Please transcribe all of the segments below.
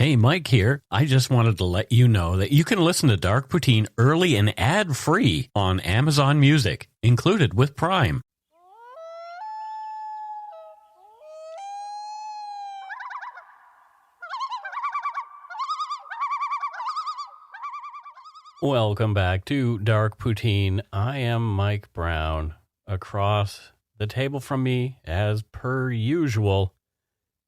Hey, Mike here. I just wanted to let you know that you can listen to Dark Poutine early and ad-free on Amazon Music, included with Prime. Welcome back to Dark Poutine. I am Mike Brown. Across the table from me, as per usual,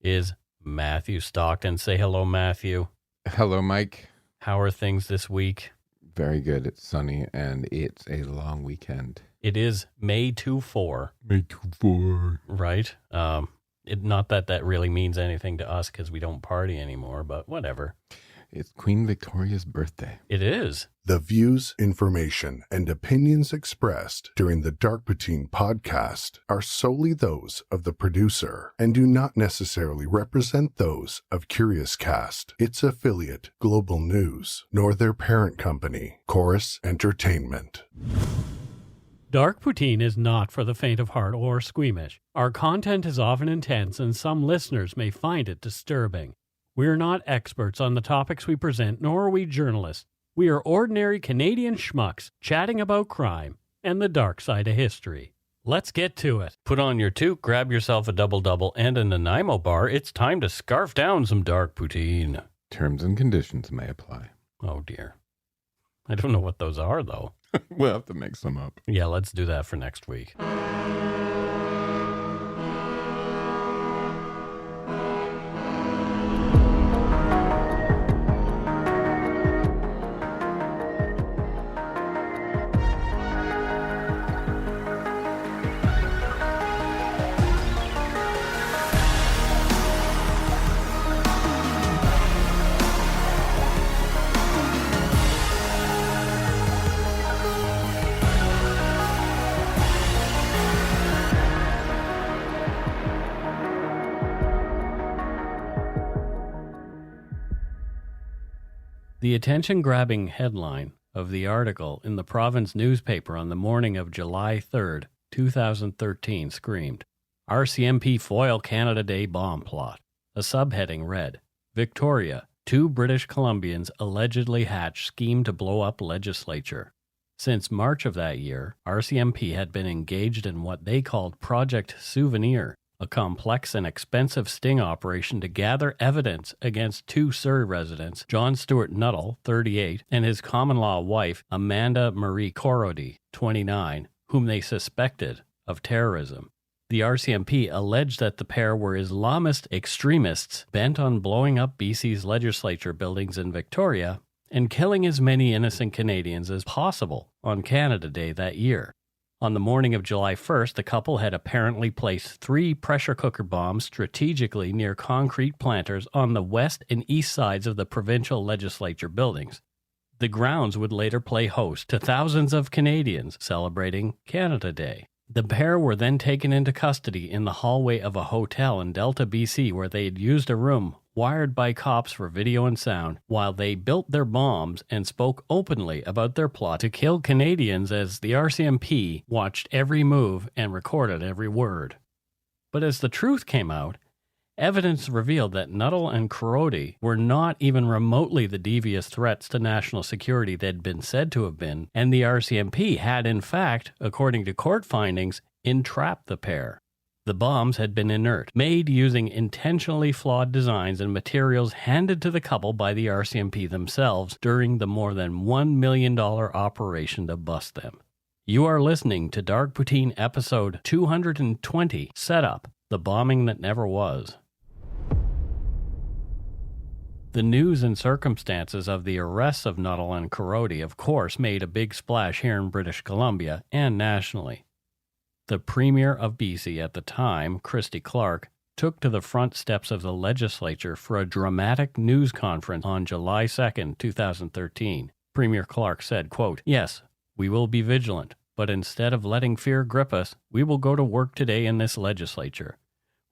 is Matthew Stockton. Say hello, Matthew. Hello, Mike. How are things this week? Very good. It's sunny and it's a long weekend. It is May 2-4. May 2-4. Right? Not that that really means anything to us because we don't party anymore, but whatever. It's Queen Victoria's birthday. It is. The views, information, and opinions expressed during the Dark Poutine podcast are solely those of the producer and do not necessarily represent those of Curious Cast, its affiliate, Global News, nor their parent company, Chorus Entertainment. Dark Poutine is not for the faint of heart or squeamish. Our content is often intense and some listeners may find it disturbing. We are not experts on the topics we present, nor are we journalists. We are ordinary Canadian schmucks chatting about crime and the dark side of history. Let's get to it. Put on your toque, grab yourself a double-double and a Nanaimo bar. It's time to scarf down some Dark Poutine. Terms and conditions may apply. Oh, dear. I don't know what those are, though. We'll have to make some up. Yeah, let's do that for next week. The attention-grabbing headline of the article in the Province newspaper on the morning of July 3rd, 2013 screamed, RCMP foil Canada Day bomb plot. A subheading read, Victoria, 2 British Columbians allegedly hatch scheme to blow up legislature. Since March of that year, RCMP had been engaged in what they called Project Souvenir, a complex and expensive sting operation to gather evidence against 2 Surrey residents, John Stuart Nuttall, 38, and his common-law wife, Amanda Marie Korody, 29, whom they suspected of terrorism. The RCMP alleged that the pair were Islamist extremists bent on blowing up BC's legislature buildings in Victoria and killing as many innocent Canadians as possible on Canada Day that year. On the morning of July 1st, the couple had apparently placed 3 pressure cooker bombs strategically near concrete planters on the west and east sides of the provincial legislature buildings. The grounds would later play host to thousands of Canadians celebrating Canada Day. The pair were then taken into custody in the hallway of a hotel in Delta, BC, where they had used a room wired by cops for video and sound, while they built their bombs and spoke openly about their plot to kill Canadians as the RCMP watched every move and recorded every word. But as the truth came out, evidence revealed that Nuttall and Korody were not even remotely the devious threats to national security they'd been said to have been, and the RCMP had in fact, according to court findings, entrapped the pair. The bombs had been inert, made using intentionally flawed designs and materials handed to the couple by the RCMP themselves during the more than $1 million operation to bust them. You are listening to Dark Poutine episode 220, Setup, The Bombing That Never Was. The news and circumstances of the arrests of Nuttall and Korody, of course, made a big splash here in British Columbia and nationally. The Premier of BC at the time, Christy Clark, took to the front steps of the legislature for a dramatic news conference on July 2nd, 2013. Premier Clark said, quote, "Yes, we will be vigilant, but instead of letting fear grip us, we will go to work today in this legislature.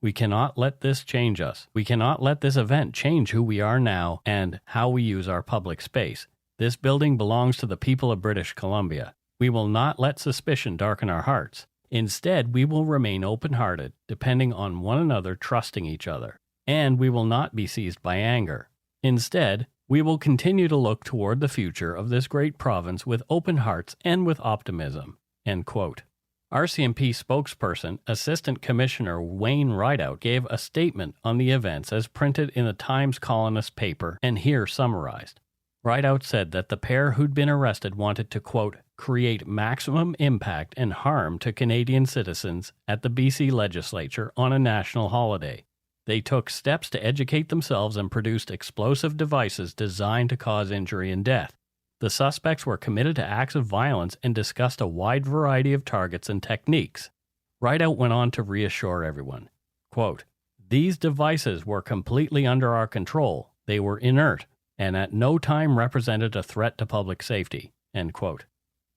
We cannot let this change us. We cannot let this event change who we are now and how we use our public space. This building belongs to the people of British Columbia. We will not let suspicion darken our hearts. Instead, we will remain open-hearted, depending on one another, trusting each other. And we will not be seized by anger. Instead, we will continue to look toward the future of this great province with open hearts and with optimism." End quote. RCMP spokesperson, Assistant Commissioner Wayne Rideout, gave a statement on the events as printed in the Times Colonist paper and here summarized. Rideout said that the pair who'd been arrested wanted to, quote, "create maximum impact and harm to Canadian citizens at the BC legislature on a national holiday. They took steps to educate themselves and produced explosive devices designed to cause injury and death. The suspects were committed to acts of violence and discussed a wide variety of targets and techniques." Rideout went on to reassure everyone, quote, "These devices were completely under our control. They were inert and at no time represented a threat to public safety." End quote.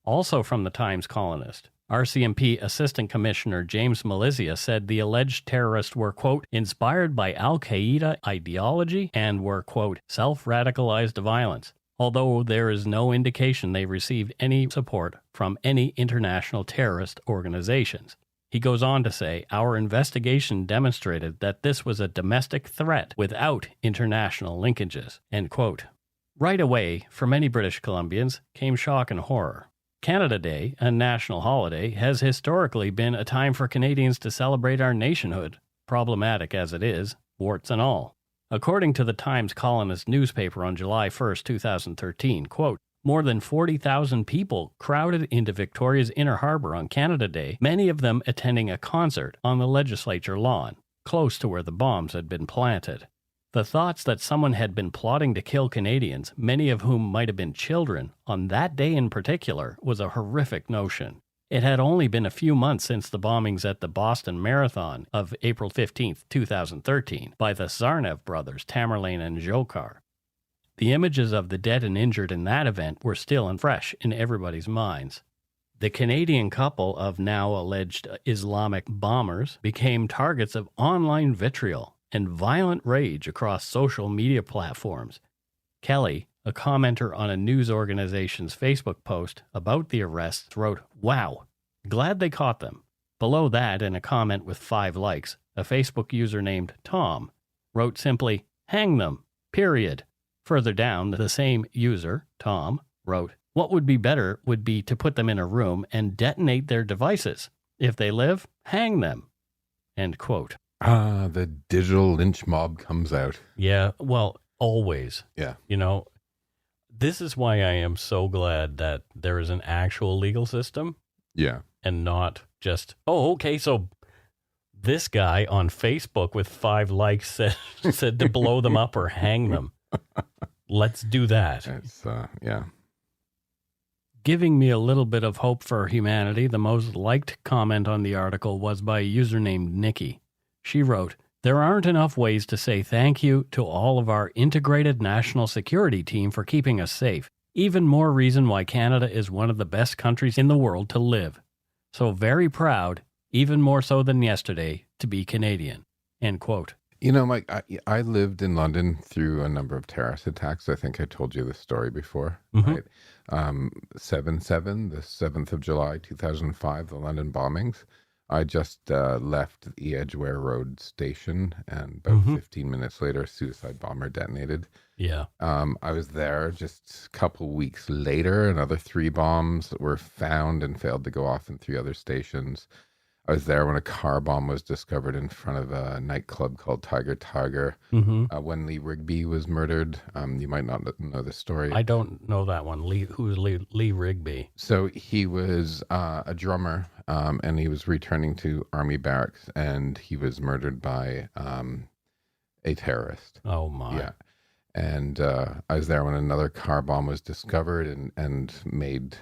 Also from the Times Colonist, RCMP Assistant Commissioner James Malizia said the alleged terrorists were, quote, "inspired by Al-Qaeda ideology and were, quote, self-radicalized violence, although there is no indication they received any support from any international terrorist organizations." He goes on to say, "Our investigation demonstrated that this was a domestic threat without international linkages." End quote. Right away, for many British Columbians, came shock and horror. Canada Day, a national holiday, has historically been a time for Canadians to celebrate our nationhood, problematic as it is, warts and all. According to the Times Colonist newspaper on July 1st, 2013, quote, "More than 40,000 people crowded into Victoria's Inner Harbour on Canada Day, many of them attending a concert on the legislature lawn, close to where the bombs had been planted. The thoughts that someone had been plotting to kill Canadians, many of whom might have been children, on that day in particular, was a horrific notion. It had only been a few months since the bombings at the Boston Marathon of April 15, 2013, by the Tsarnaev brothers, Tamerlane and Dzhokhar. The images of the dead and injured in that event were still and fresh in everybody's minds. The Canadian couple of now alleged Islamic bombers became targets of online vitriol and violent rage across social media platforms. Kelly, a commenter on a news organization's Facebook post about the arrests, wrote, "Wow, glad they caught them." Below that, in a comment with 5 likes, a Facebook user named Tom wrote simply, "Hang them, period." Further down, the same user, Tom, wrote, "What would be better would be to put them in a room and detonate their devices. If they live, hang them." End quote. The digital lynch mob comes out. Yeah, well, always. Yeah. You know, this is why I am so glad that there is an actual legal system. Yeah. And not just, oh, okay, so this guy on Facebook with 5 likes said to blow them up or hang them. Let's do that. It's, yeah. Giving me a little bit of hope for humanity, the most liked comment on the article was by a user named Nikki. She wrote, "There aren't enough ways to say thank you to all of our integrated national security team for keeping us safe. Even more reason why Canada is one of the best countries in the world to live. So very proud, even more so than yesterday, to be Canadian." End quote. You know, Mike, I lived in London through a number of terrorist attacks. I think I told you this story before, right? 7/7, the 7th of July, 2005, the London bombings. I just left the Edgware Road station, and about 15 minutes later, a suicide bomber detonated. Yeah. I was there just a couple weeks later. Another 3 bombs were found and failed to go off in 3 other stations. I was there when a car bomb was discovered in front of a nightclub called Tiger. When Lee Rigby was murdered. You might not know the story. I don't know that one. Who's Lee Rigby? So he was a drummer, and he was returning to Army barracks, and he was murdered by a terrorist. Oh, my. Yeah. And I was there when another car bomb was discovered and made...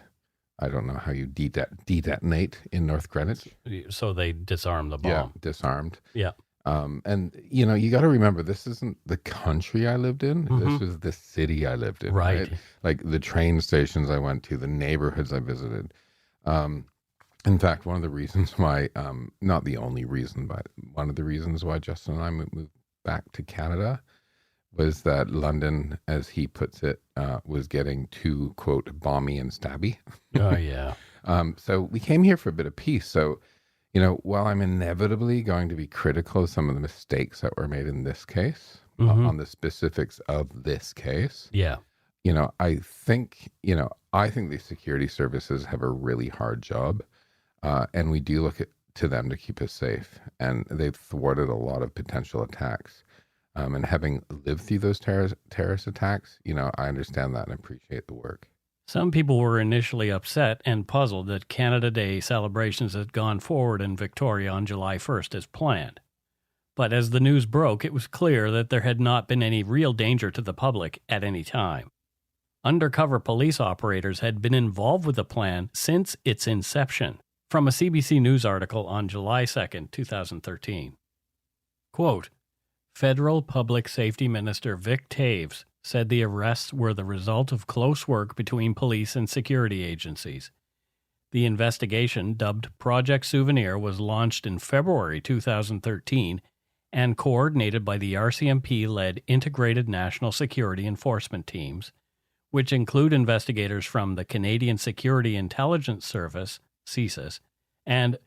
I don't know how you detonate in North Greenwich. So they disarmed the bomb. Yeah, disarmed. Yeah. And, you know, you got to remember, this isn't the country I lived in. This was the city I lived in. Right. Like the train stations I went to, the neighborhoods I visited. In fact, one of the reasons why, not the only reason, but one of the reasons why Justin and I moved back to Canada was that London, as he puts it, was getting too, quote, bomby and stabby. Oh, yeah. So we came here for a bit of peace. So, you know, while I'm inevitably going to be critical of some of the mistakes that were made in this case, on the specifics of this case. Yeah. I think the security services have a really hard job, and we do look to them to keep us safe. And they've thwarted a lot of potential attacks. And having lived through those terrorist attacks, I understand that and appreciate the work. Some people were initially upset and puzzled that Canada Day celebrations had gone forward in Victoria on July 1st as planned. But as the news broke, it was clear that there had not been any real danger to the public at any time. Undercover police operators had been involved with the plan since its inception, from a CBC News article on July 2nd, 2013. Quote, Federal Public Safety Minister Vic Taves said the arrests were the result of close work between police and security agencies. The investigation, dubbed Project Souvenir, was launched in February 2013 and coordinated by the RCMP-led Integrated National Security Enforcement Teams, which include investigators from the Canadian Security Intelligence Service, CSIS, and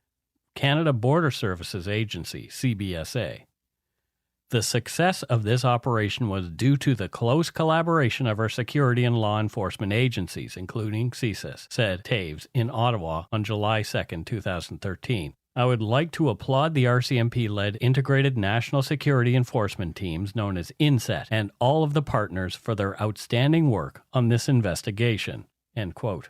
Canada Border Services Agency, CBSA. The success of this operation was due to the close collaboration of our security and law enforcement agencies, including CSIS, said Taves in Ottawa on July 2, 2013. I would like to applaud the RCMP-led Integrated National Security Enforcement Teams, known as INSET, and all of the partners for their outstanding work on this investigation. End quote.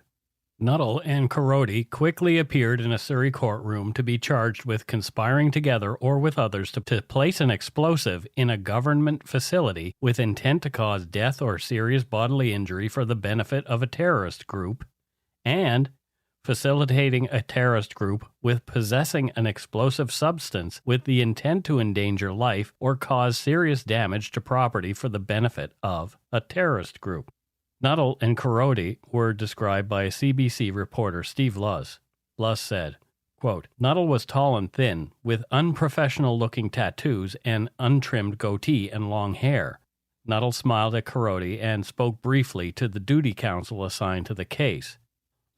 Nuttall and Korody quickly appeared in a Surrey courtroom to be charged with conspiring together or with others to place an explosive in a government facility with intent to cause death or serious bodily injury for the benefit of a terrorist group, and facilitating a terrorist group with possessing an explosive substance with the intent to endanger life or cause serious damage to property for the benefit of a terrorist group. Nuttall and Korody were described by CBC reporter Steve Luss. Luss said, quote, Nuttall was tall and thin, with unprofessional-looking tattoos and untrimmed goatee and long hair. Nuttall smiled at Korody and spoke briefly to the duty counsel assigned to the case.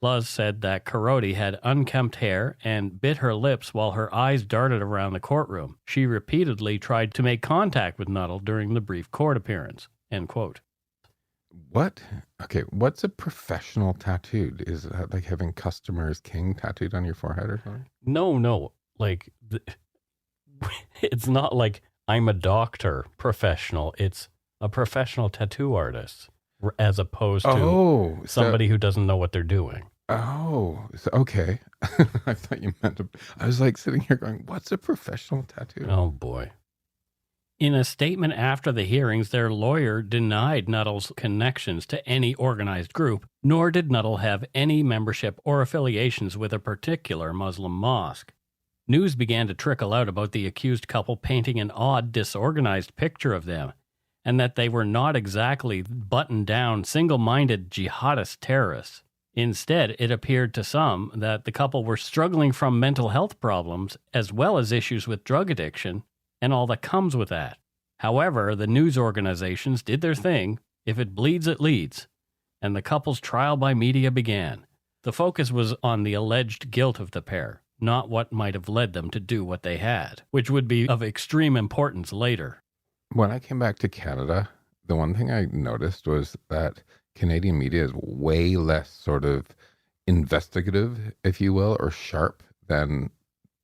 Luss said that Korody had unkempt hair and bit her lips while her eyes darted around the courtroom. She repeatedly tried to make contact with Nuttall during the brief court appearance. End quote. What's a professional tattoo? Is that like having customers king tattooed on your forehead or something? No. It's not like I'm a doctor professional. It's a professional tattoo artist as opposed to somebody who doesn't know what they're doing. Oh, okay. I thought you meant I was like sitting here going, what's a professional tattoo? Oh, boy. In a statement after the hearings, their lawyer denied Nuttall's connections to any organized group, nor did Nuttall have any membership or affiliations with a particular Muslim mosque. News began to trickle out about the accused couple painting an odd, disorganized picture of them, and that they were not exactly buttoned-down, single-minded jihadist terrorists. Instead, it appeared to some that the couple were struggling from mental health problems as well as issues with drug addiction, and all that comes with that. However, the news organizations did their thing. If it bleeds, it leads. And the couple's trial by media began. The focus was on the alleged guilt of the pair, not what might have led them to do what they had, which would be of extreme importance later. When I came back to Canada, the one thing I noticed was that Canadian media is way less sort of investigative, if you will, or sharp than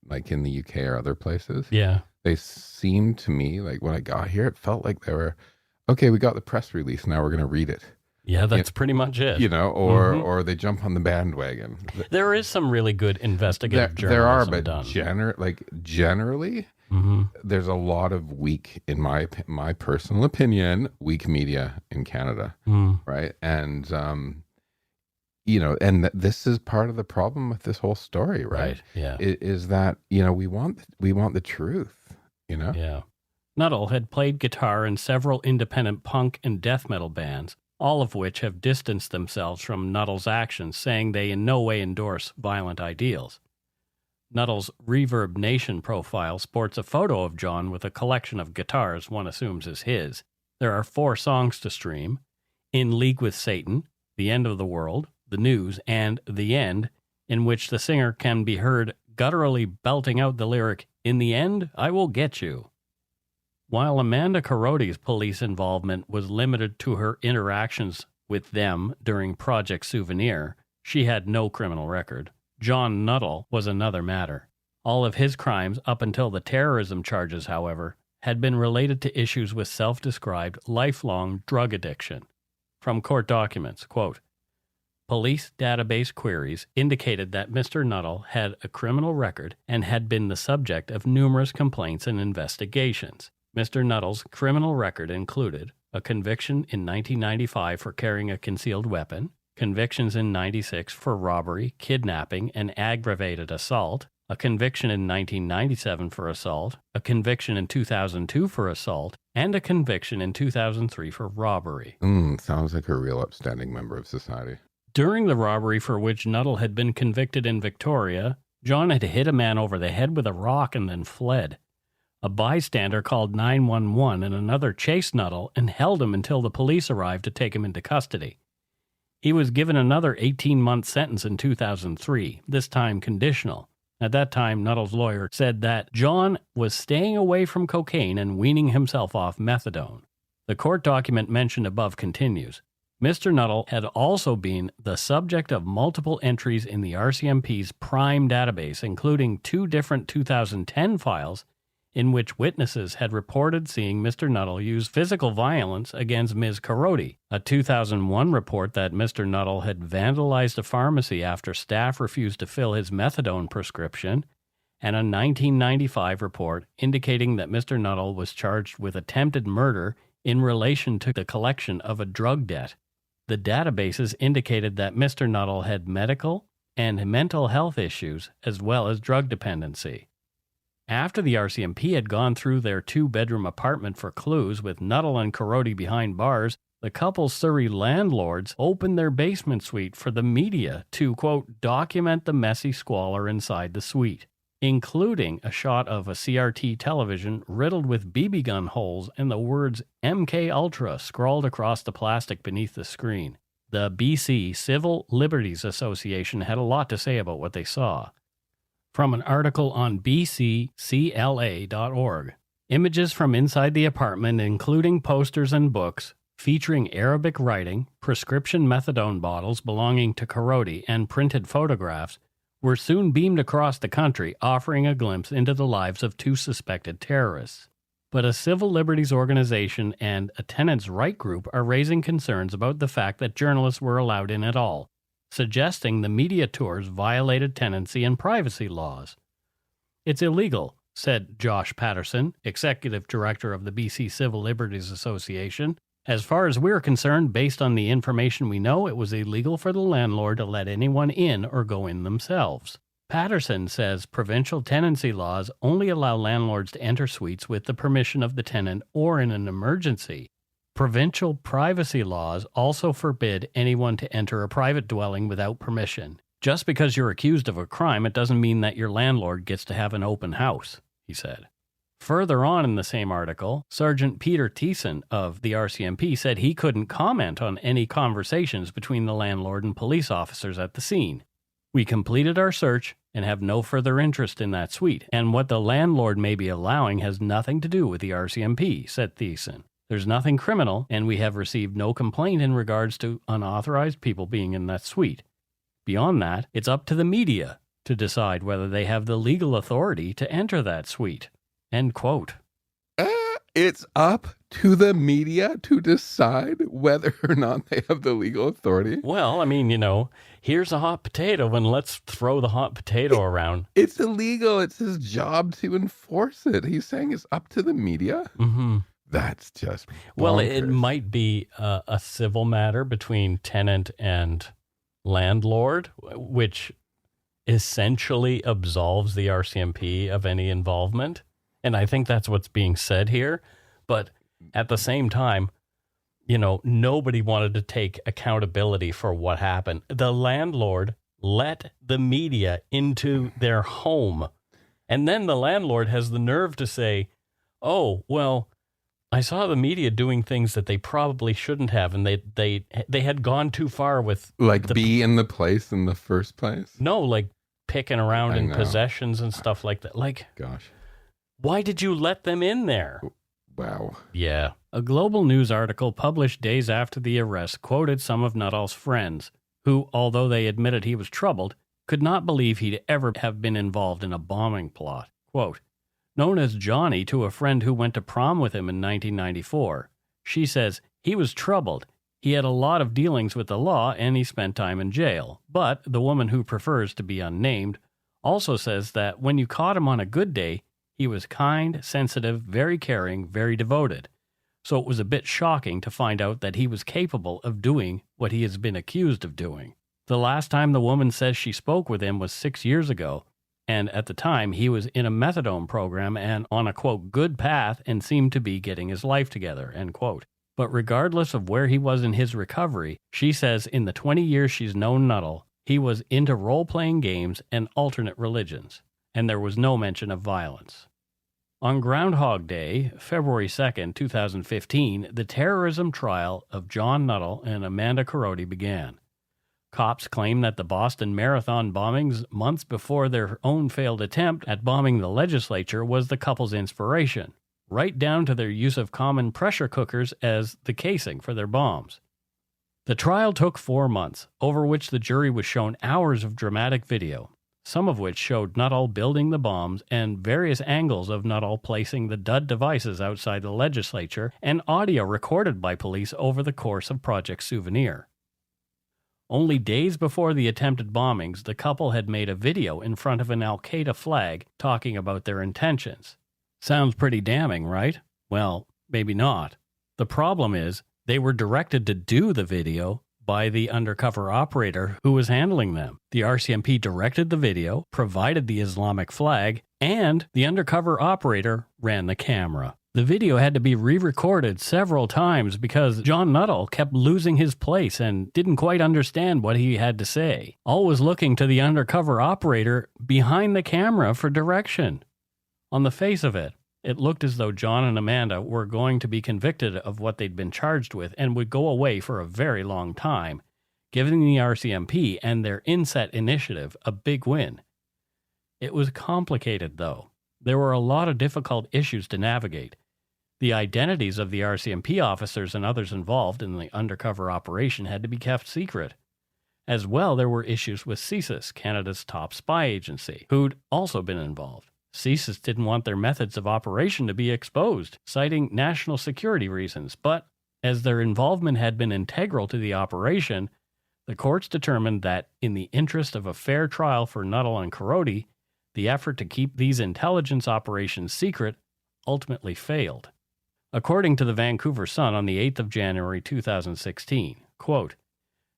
like in the UK or other places. Yeah. They seemed to me, like when I got here, it felt like they were, okay, we got the press release, now we're going to read it. Yeah, that's pretty much it. Or they jump on the bandwagon. There is some really good investigative journalism there are, but done. Generally, there's a lot of weak, in my personal opinion, weak media in Canada, right? And this is part of the problem with this whole story, right? Yeah, is that we want the truth, Yeah. Nuttall had played guitar in several independent punk and death metal bands, all of which have distanced themselves from Nuttall's actions, saying they in no way endorse violent ideals. Nuttall's Reverb Nation profile sports a photo of John with a collection of guitars one assumes is his. There are 4 songs to stream: In League with Satan, The End of the World, The News, and The End, in which the singer can be heard gutturally belting out the lyric, "In the end, I will get you." While Amanda Korody's police involvement was limited to her interactions with them during Project Souvenir, she had no criminal record. John Nuttall was another matter. All of his crimes up until the terrorism charges, however, had been related to issues with self-described lifelong drug addiction. From court documents, quote, police database queries indicated that Mr. Nuttall had a criminal record and had been the subject of numerous complaints and investigations. Mr. Nuttall's criminal record included a conviction in 1995 for carrying a concealed weapon, convictions in 96 for robbery, kidnapping, and aggravated assault, a conviction in 1997 for assault, a conviction in 2002 for assault, and a conviction in 2003 for robbery. Sounds like a real upstanding member of society. During the robbery for which Nuttall had been convicted in Victoria, John had hit a man over the head with a rock and then fled. A bystander called 911 and another chased Nuttall and held him until the police arrived to take him into custody. He was given another 18-month sentence in 2003, this time conditional. At that time, Nuttall's lawyer said that John was staying away from cocaine and weaning himself off methadone. The court document mentioned above continues. Mr. Nuttall had also been the subject of multiple entries in the RCMP's Prime database, including 2 different 2010 files in which witnesses had reported seeing Mr. Nuttall use physical violence against Ms. Korody, a 2001 report that Mr. Nuttall had vandalized a pharmacy after staff refused to fill his methadone prescription, and a 1995 report indicating that Mr. Nuttall was charged with attempted murder in relation to the collection of a drug debt. The databases indicated that Mr. Nuttall had medical and mental health issues as well as drug dependency. After the RCMP had gone through their 2-bedroom apartment for clues with Nuttall and Korody behind bars, the couple's Surrey landlords opened their basement suite for the media to, quote, document the messy squalor inside the suite, including a shot of a CRT television riddled with BB gun holes and the words MK Ultra scrawled across the plastic beneath the screen. The BC Civil Liberties Association had a lot to say about what they saw. From an article on bccla.org, images from inside the apartment, including posters and books featuring Arabic writing, prescription methadone bottles belonging to Korody, and printed photographs, were soon beamed across the country, offering a glimpse into the lives of 2 suspected terrorists. But a civil liberties organization and a tenants' right group are raising concerns about the fact that journalists were allowed in at all, suggesting the media tours violated tenancy and privacy laws. It's illegal, said Josh Patterson, executive director of the BC Civil Liberties Association. As far as we're concerned, based on the information we know, it was illegal for the landlord to let anyone in or go in themselves. Patterson says provincial tenancy laws only allow landlords to enter suites with the permission of the tenant or in an emergency. Provincial privacy laws also forbid anyone to enter a private dwelling without permission. Just because you're accused of a crime, it doesn't mean that your landlord gets to have an open house, he said. Further on in the same article, Sergeant Peter Thiessen of the RCMP said he couldn't comment on any conversations between the landlord and police officers at the scene. We completed our search and have no further interest in that suite, and what the landlord may be allowing has nothing to do with the RCMP, said Thiessen. There's nothing criminal, and we have received no complaint in regards to unauthorized people being in that suite. Beyond that, it's up to the media to decide whether they have the legal authority to enter that suite. End quote. It's up to the media to decide whether or not they have the legal authority. Well, I mean, here's a hot potato and let's throw the hot potato around. It's illegal. It's his job to enforce it. He's saying it's up to the media? Mm-hmm. That's just bonkers. Well, it might be a civil matter between tenant and landlord, which essentially absolves the RCMP of any involvement. And I think that's what's being said here. But at the same time, nobody wanted to take accountability for what happened. The landlord let the media into their home. And then the landlord has the nerve to say, oh, well, I saw the media doing things that they probably shouldn't have, and they had gone too far with... be in the place in the first place? No, like picking around in possessions and stuff like that. Like, gosh. Why did you let them in there? Wow. Yeah. A Global News article published days after the arrest quoted some of Nuttall's friends, who, although they admitted he was troubled, could not believe he'd ever have been involved in a bombing plot. Quote, known as Johnny to a friend who went to prom with him in 1994, she says, he was troubled. He had a lot of dealings with the law and he spent time in jail. But the woman who prefers to be unnamed also says that when you caught him on a good day, he was kind, sensitive, very caring, very devoted. So it was a bit shocking to find out that he was capable of doing what he has been accused of doing. The last time the woman says she spoke with him was 6 years ago, and at the time he was in a methadone program and on a, quote, good path and seemed to be getting his life together, end quote. But regardless of where he was in his recovery, she says in the 20 years she's known Nuttall, he was into role-playing games and alternate religions, and there was no mention of violence. On Groundhog Day, February 2nd, 2015, the terrorism trial of John Nuttall and Amanda Korody began. Cops claim that the Boston Marathon bombings months before their own failed attempt at bombing the legislature was the couple's inspiration, right down to their use of common pressure cookers as the casing for their bombs. The trial took 4 months, over which the jury was shown hours of dramatic video, some of which showed Nuttall building the bombs and various angles of Nuttall placing the dud devices outside the legislature and audio recorded by police over the course of Project Souvenir. Only days before the attempted bombings, the couple had made a video in front of an Al-Qaeda flag talking about their intentions. Sounds pretty damning, right? Well, maybe not. The problem is, they were directed to do the video by the undercover operator who was handling them. The RCMP directed the video, provided the Islamic flag, and the undercover operator ran the camera. The video had to be re-recorded several times because John Nuttall kept losing his place and didn't quite understand what he had to say, always looking to the undercover operator behind the camera for direction. On the face of it, it looked as though John and Amanda were going to be convicted of what they'd been charged with and would go away for a very long time, giving the RCMP and their inset initiative a big win. It was complicated, though. There were a lot of difficult issues to navigate. The identities of the RCMP officers and others involved in the undercover operation had to be kept secret. As well, there were issues with CSIS, Canada's top spy agency, who'd also been involved. CSIS didn't want their methods of operation to be exposed, citing national security reasons, but as their involvement had been integral to the operation, the courts determined that in the interest of a fair trial for Nuttall and Korody, the effort to keep these intelligence operations secret ultimately failed. According to the Vancouver Sun on the 8th of January 2016, quote,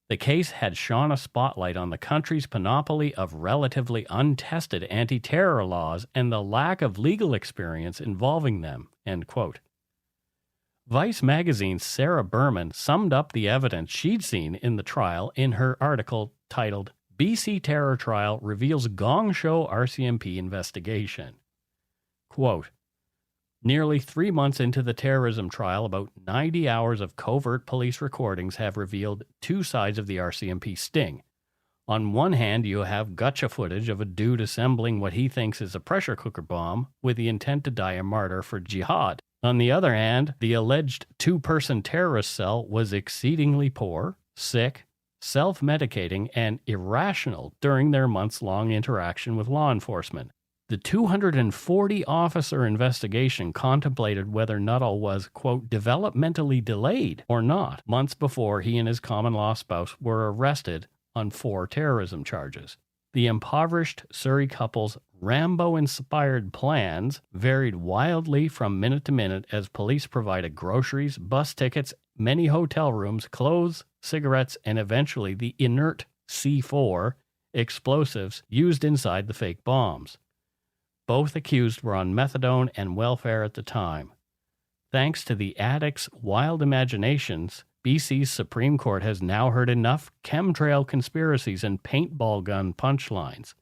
the case had shone a spotlight on the country's panoply of relatively untested anti-terror laws and the lack of legal experience involving them, end quote. Vice magazine's Sarah Berman summed up the evidence she'd seen in the trial in her article titled, BC Terror Trial Reveals Gong Show RCMP Investigation. Quote, nearly 3 months into the terrorism trial, about 90 hours of covert police recordings have revealed two sides of the RCMP sting. On one hand, you have gotcha footage of a dude assembling what he thinks is a pressure cooker bomb with the intent to die a martyr for jihad. On the other hand, the alleged two-person terrorist cell was exceedingly poor, sick, self-medicating, and irrational during their months-long interaction with law enforcement. The 240-officer investigation contemplated whether Nuttall was, quote, developmentally delayed or not, months before he and his common-law spouse were arrested on 4 terrorism charges. The impoverished Surrey couple's Rambo-inspired plans varied wildly from minute to minute as police provided groceries, bus tickets, many hotel rooms, clothes, cigarettes, and eventually the inert C4 explosives used inside the fake bombs. Both accused were on methadone and welfare at the time. Thanks to the addicts' wild imaginations, BC's Supreme Court has now heard enough chemtrail conspiracies and paintball gun punchlines.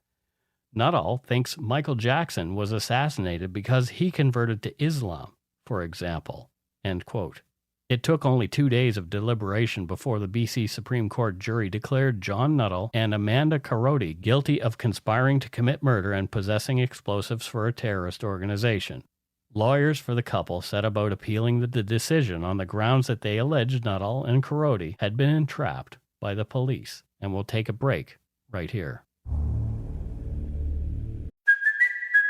Nuttall thinks Michael Jackson was assassinated because he converted to Islam, for example. End quote. It took only 2 days of deliberation before the BC Supreme Court jury declared John Nuttall and Amanda Korody guilty of conspiring to commit murder and possessing explosives for a terrorist organization. lawyers for the couple set about appealing the decision on the grounds that they alleged Nuttall and Korody had been entrapped by the police. And we'll take a break right here.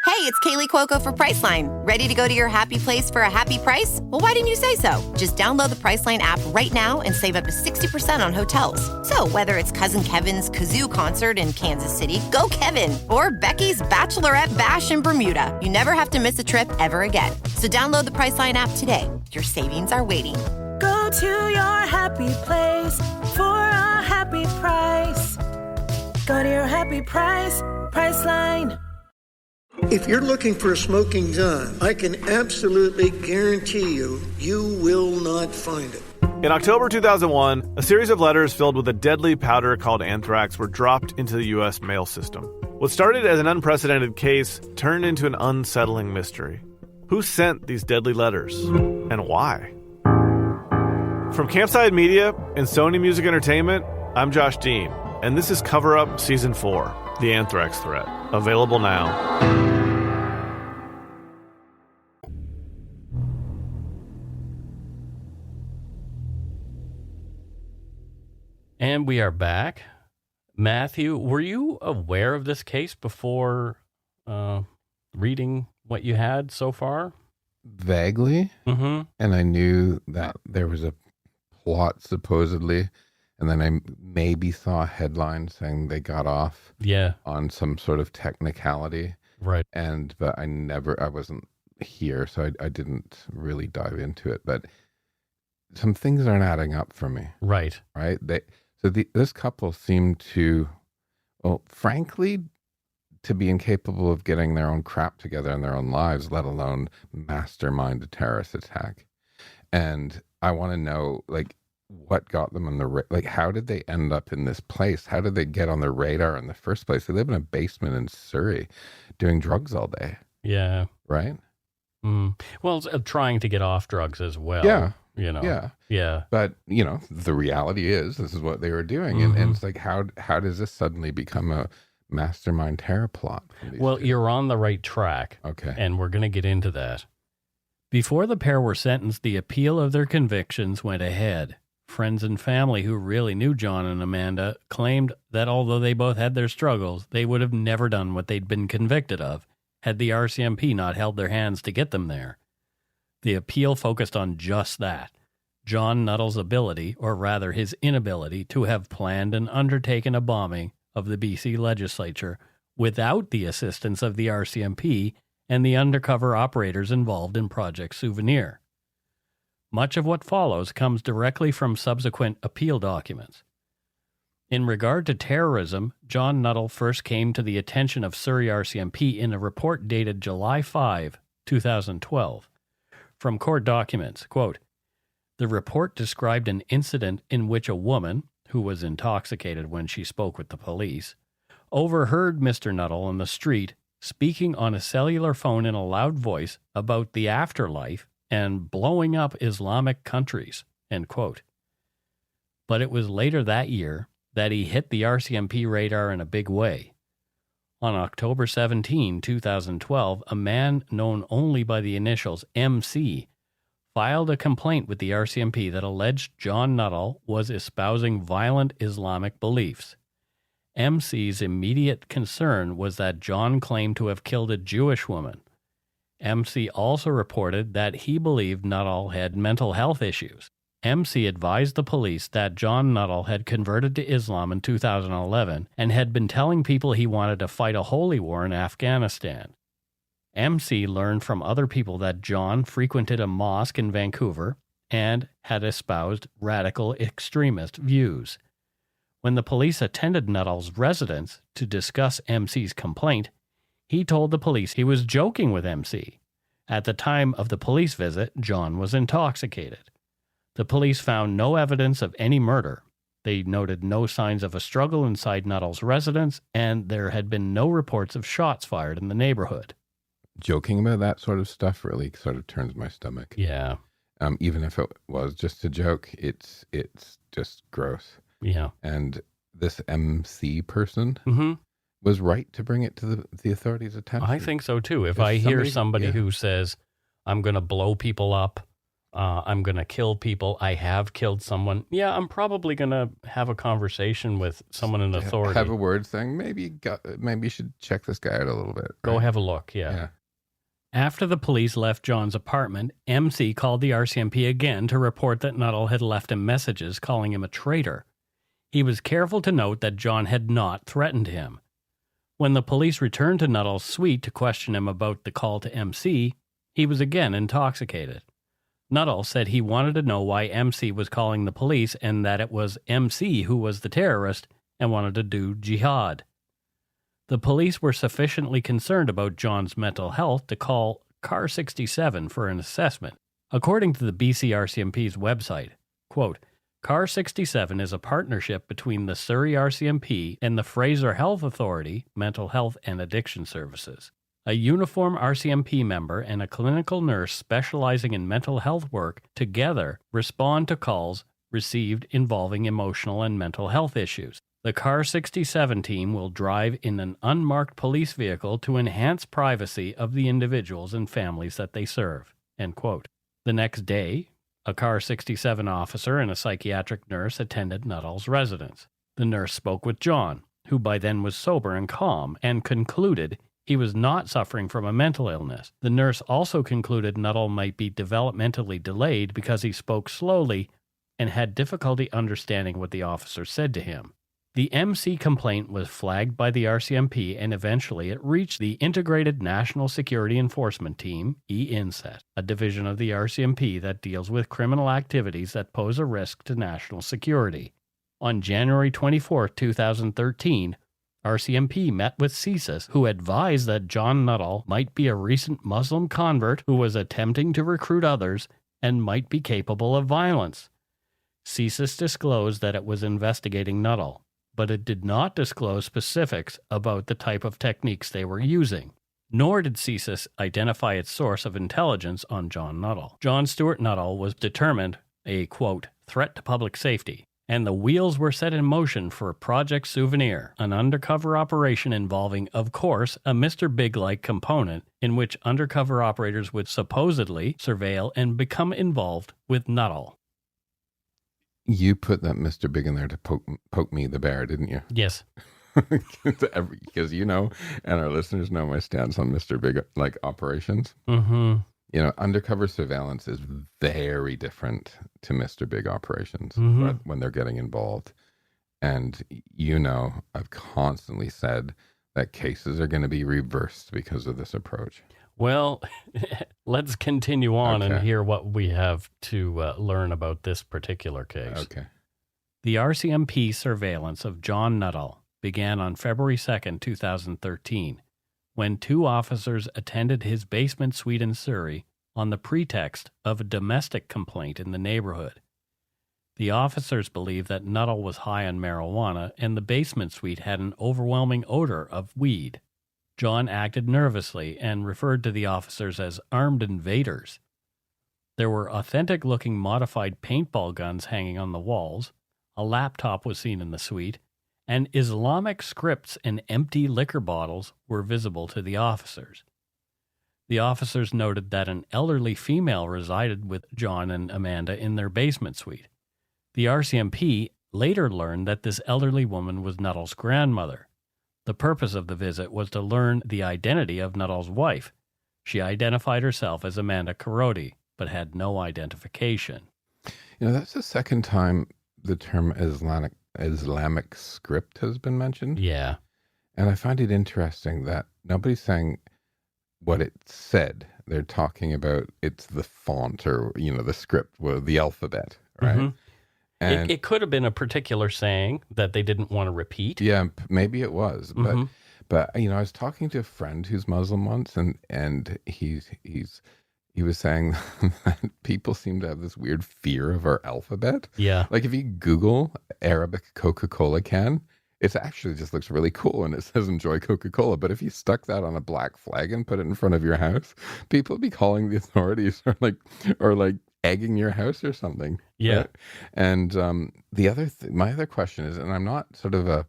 Hey, it's Kaylee Cuoco for Priceline. Ready to go to your happy place for a happy price? Well, why didn't you say so? Just download the Priceline app right now and save up to 60% on hotels. So whether it's Cousin Kevin's Kazoo Concert in Kansas City, go Kevin, or Becky's Bachelorette Bash in Bermuda, you never have to miss a trip ever again. So download the Priceline app today. Your savings are waiting. Go to your happy place for a happy price. Go to your happy price, Priceline. If you're looking for a smoking gun, I can absolutely guarantee you will not find it. In October 2001, a series of letters filled with a deadly powder called anthrax were dropped into the U.S. mail system. What started as an unprecedented case turned into an unsettling mystery. Who sent these deadly letters? And why? From Campside Media and Sony Music Entertainment, I'm Josh Dean, and this is Cover Up Season 4, The Anthrax Threat. Available now. And we are back. Matthew, were you aware of this case before reading what you had so far? Vaguely. Mm-hmm. And I knew that there was a plot, supposedly. And then I maybe saw a headline saying they got off on some sort of technicality. Right. But I wasn't here, so I didn't really dive into it. But some things aren't adding up for me. Right. Right? This couple seemed to, well, frankly, to be incapable of getting their own crap together in their own lives, let alone mastermind a terrorist attack. And I want to know, like, what got them on the how did they end up in this place? How did they get on the radar in the first place? They live in a basement in Surrey doing drugs all day. Yeah. Right? Well, trying to get off drugs as well. Yeah. You know. Yeah. Yeah. But, the reality is this is what they were doing. Mm-hmm. And it's like, how does this suddenly become a mastermind terror plot? Well, you're on the right track. Okay. And we're going to get into that. Before the pair were sentenced, the appeal of their convictions went ahead. Friends and family who really knew John and Amanda claimed that although they both had their struggles, they would have never done what they'd been convicted of had the RCMP not held their hands to get them there. The appeal focused on just that, John Nuttall's ability, or rather his inability, to have planned and undertaken a bombing of the BC legislature without the assistance of the RCMP and the undercover operators involved in Project Souvenir. Much of what follows comes directly from subsequent appeal documents. In regard to terrorism, John Nuttall first came to the attention of Surrey RCMP in a report dated July 5, 2012. From court documents, quote, "The report described an incident in which a woman, who was intoxicated when she spoke with the police, overheard Mr. Nuttall on the street speaking on a cellular phone in a loud voice about the afterlife and blowing up Islamic countries," end quote. But it was later that year that he hit the RCMP radar in a big way. On October 17, 2012, a man known only by the initials MC filed a complaint with the RCMP that alleged John Nuttall was espousing violent Islamic beliefs. MC's immediate concern was that John claimed to have killed a Jewish woman. MC also reported that he believed Nuttall had mental health issues. MC advised the police that John Nuttall had converted to Islam in 2011 and had been telling people he wanted to fight a holy war in Afghanistan. MC learned from other people that John frequented a mosque in Vancouver and had espoused radical extremist views. When the police attended Nuttall's residence to discuss MC's complaint, he told the police he was joking with MC. At the time of the police visit, John was intoxicated. The police found no evidence of any murder. They noted no signs of a struggle inside Nuttall's residence, and there had been no reports of shots fired in the neighborhood. Joking about that sort of stuff really sort of turns my stomach. Yeah. Even if it was just a joke, it's just gross. Yeah. And this MC person was right to bring it to the authorities' attention. I think so too. If I hear somebody who says, I'm going to blow people up. I'm going to kill people. I have killed someone. Yeah, I'm probably going to have a conversation with someone in authority. Have a word saying, maybe you should check this guy out a little bit. Go have a look, yeah. After the police left John's apartment, MC called the RCMP again to report that Nuttall had left him messages calling him a traitor. He was careful to note that John had not threatened him. When the police returned to Nuttall's suite to question him about the call to MC, he was again intoxicated. Nuttall said he wanted to know why MC was calling the police and that it was MC who was the terrorist and wanted to do jihad. The police were sufficiently concerned about John's mental health to call Car 67 for an assessment. According to the BC RCMP's website, quote, Car 67 is a partnership between the Surrey RCMP and the Fraser Health Authority Mental Health and Addiction Services. A uniform RCMP member and a clinical nurse specializing in mental health work together respond to calls received involving emotional and mental health issues. The Car 67 team will drive in an unmarked police vehicle to enhance privacy of the individuals and families that they serve. End quote. The next day, a Car 67 officer and a psychiatric nurse attended Nuttall's residence. The nurse spoke with John, who by then was sober and calm, and concluded he was not suffering from a mental illness. The nurse also concluded Nuttall might be developmentally delayed because he spoke slowly and had difficulty understanding what the officer said to him. The MC complaint was flagged by the RCMP and eventually it reached the Integrated National Security Enforcement Team, EINSET, a division of the RCMP that deals with criminal activities that pose a risk to national security. On January 24, 2013, RCMP met with CSIS, who advised that John Nuttall might be a recent Muslim convert who was attempting to recruit others and might be capable of violence. CSIS disclosed that it was investigating Nuttall, but it did not disclose specifics about the type of techniques they were using. Nor did CSIS identify its source of intelligence on John Nuttall. John Stuart Nuttall was determined a, quote, threat to public safety, and the wheels were set in motion for Project Souvenir, an undercover operation involving, of course, a Mr. Big-like component in which undercover operators would supposedly surveil and become involved with Nuttall. You put that Mr. Big in there to poke me, the bear, didn't you? Yes. Because you know, and our listeners know my stance on Mr. Big, like operations. Mm-hmm. You know, undercover surveillance is very different to Mr. Big operations when they're getting involved. And, you know, I've constantly said that cases are going to be reversed because of this approach. Well, let's continue on and hear what we have to learn about this particular case. Okay. The RCMP surveillance of John Nuttall began on February 2nd, 2013, when two officers attended his basement suite in Surrey on the pretext of a domestic complaint in the neighborhood. The officers believed that Nuttall was high on marijuana and the basement suite had an overwhelming odor of weed. John acted nervously and referred to the officers as armed invaders. There were authentic-looking modified paintball guns hanging on the walls, a laptop was seen in the suite, and Islamic scripts and empty liquor bottles were visible to the officers. The officers noted that an elderly female resided with John and Amanda in their basement suite. The RCMP later learned that this elderly woman was Nuttall's grandmother. The purpose of the visit was to learn the identity of Nuttall's wife. She identified herself as Marie Korody, but had no identification. You know, that's the second time the term Islamic script has been mentioned. Yeah. And I find it interesting that nobody's saying what it said. They're talking about it's the font or, you know, the script, well, the alphabet, right? Mm-hmm. And it could have been a particular saying that they didn't want to repeat. Yeah, maybe it was. But you know, I was talking to a friend who's Muslim once, and he was saying that people seem to have this weird fear of our alphabet. Yeah. Like if you Google Arabic Coca-Cola can, it actually just looks really cool and it says enjoy Coca-Cola. But if you stuck that on a black flag and put it in front of your house, people would be calling the authorities or like egging your house or something. Yeah. Right? And my other question is, and I'm not sort of a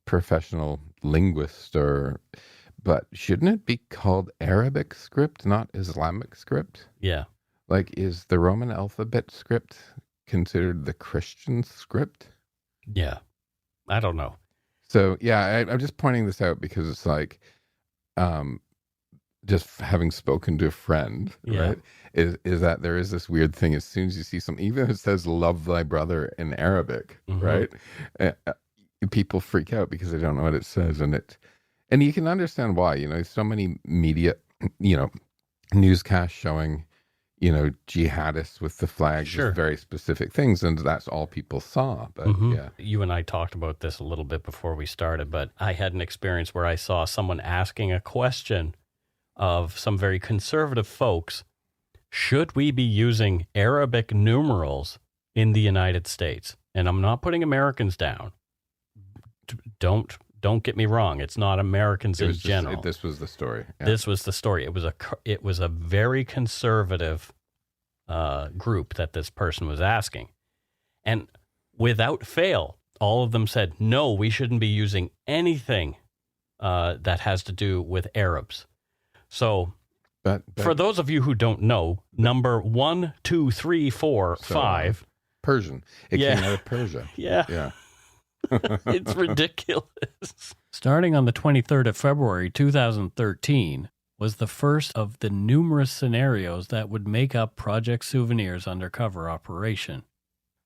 professional linguist but shouldn't it be called Arabic script, not Islamic script? Yeah. Like, is the Roman alphabet script considered the Christian script? Yeah. I don't know. So, yeah, I'm just pointing this out because it's like, just having spoken to a friend, right, is that there is this weird thing. As soon as you see something, even if it says love thy brother in Arabic, right, people freak out because they don't know what it says. And you can understand why, so many media, newscasts showing, jihadists with the flags, with very specific things, and that's all people saw. But yeah, you and I talked about this a little bit before we started, but I had an experience where I saw someone asking a question of some very conservative folks: should we be using Arabic numerals in the United States? And I'm not putting Americans down. Don't get me wrong. It's not Americans in general. This was the story. Yeah. This was the story. It was a very conservative group that this person was asking. And without fail, all of them said, no, we shouldn't be using anything that has to do with Arabs. So but for those of you who don't know, number 1, 2, 3, 4, 5. Persian. It came out of Persia. Yeah. It's ridiculous. Starting on the 23rd of February 2013 was the first of the numerous scenarios that would make up Project Souvenir's undercover operation.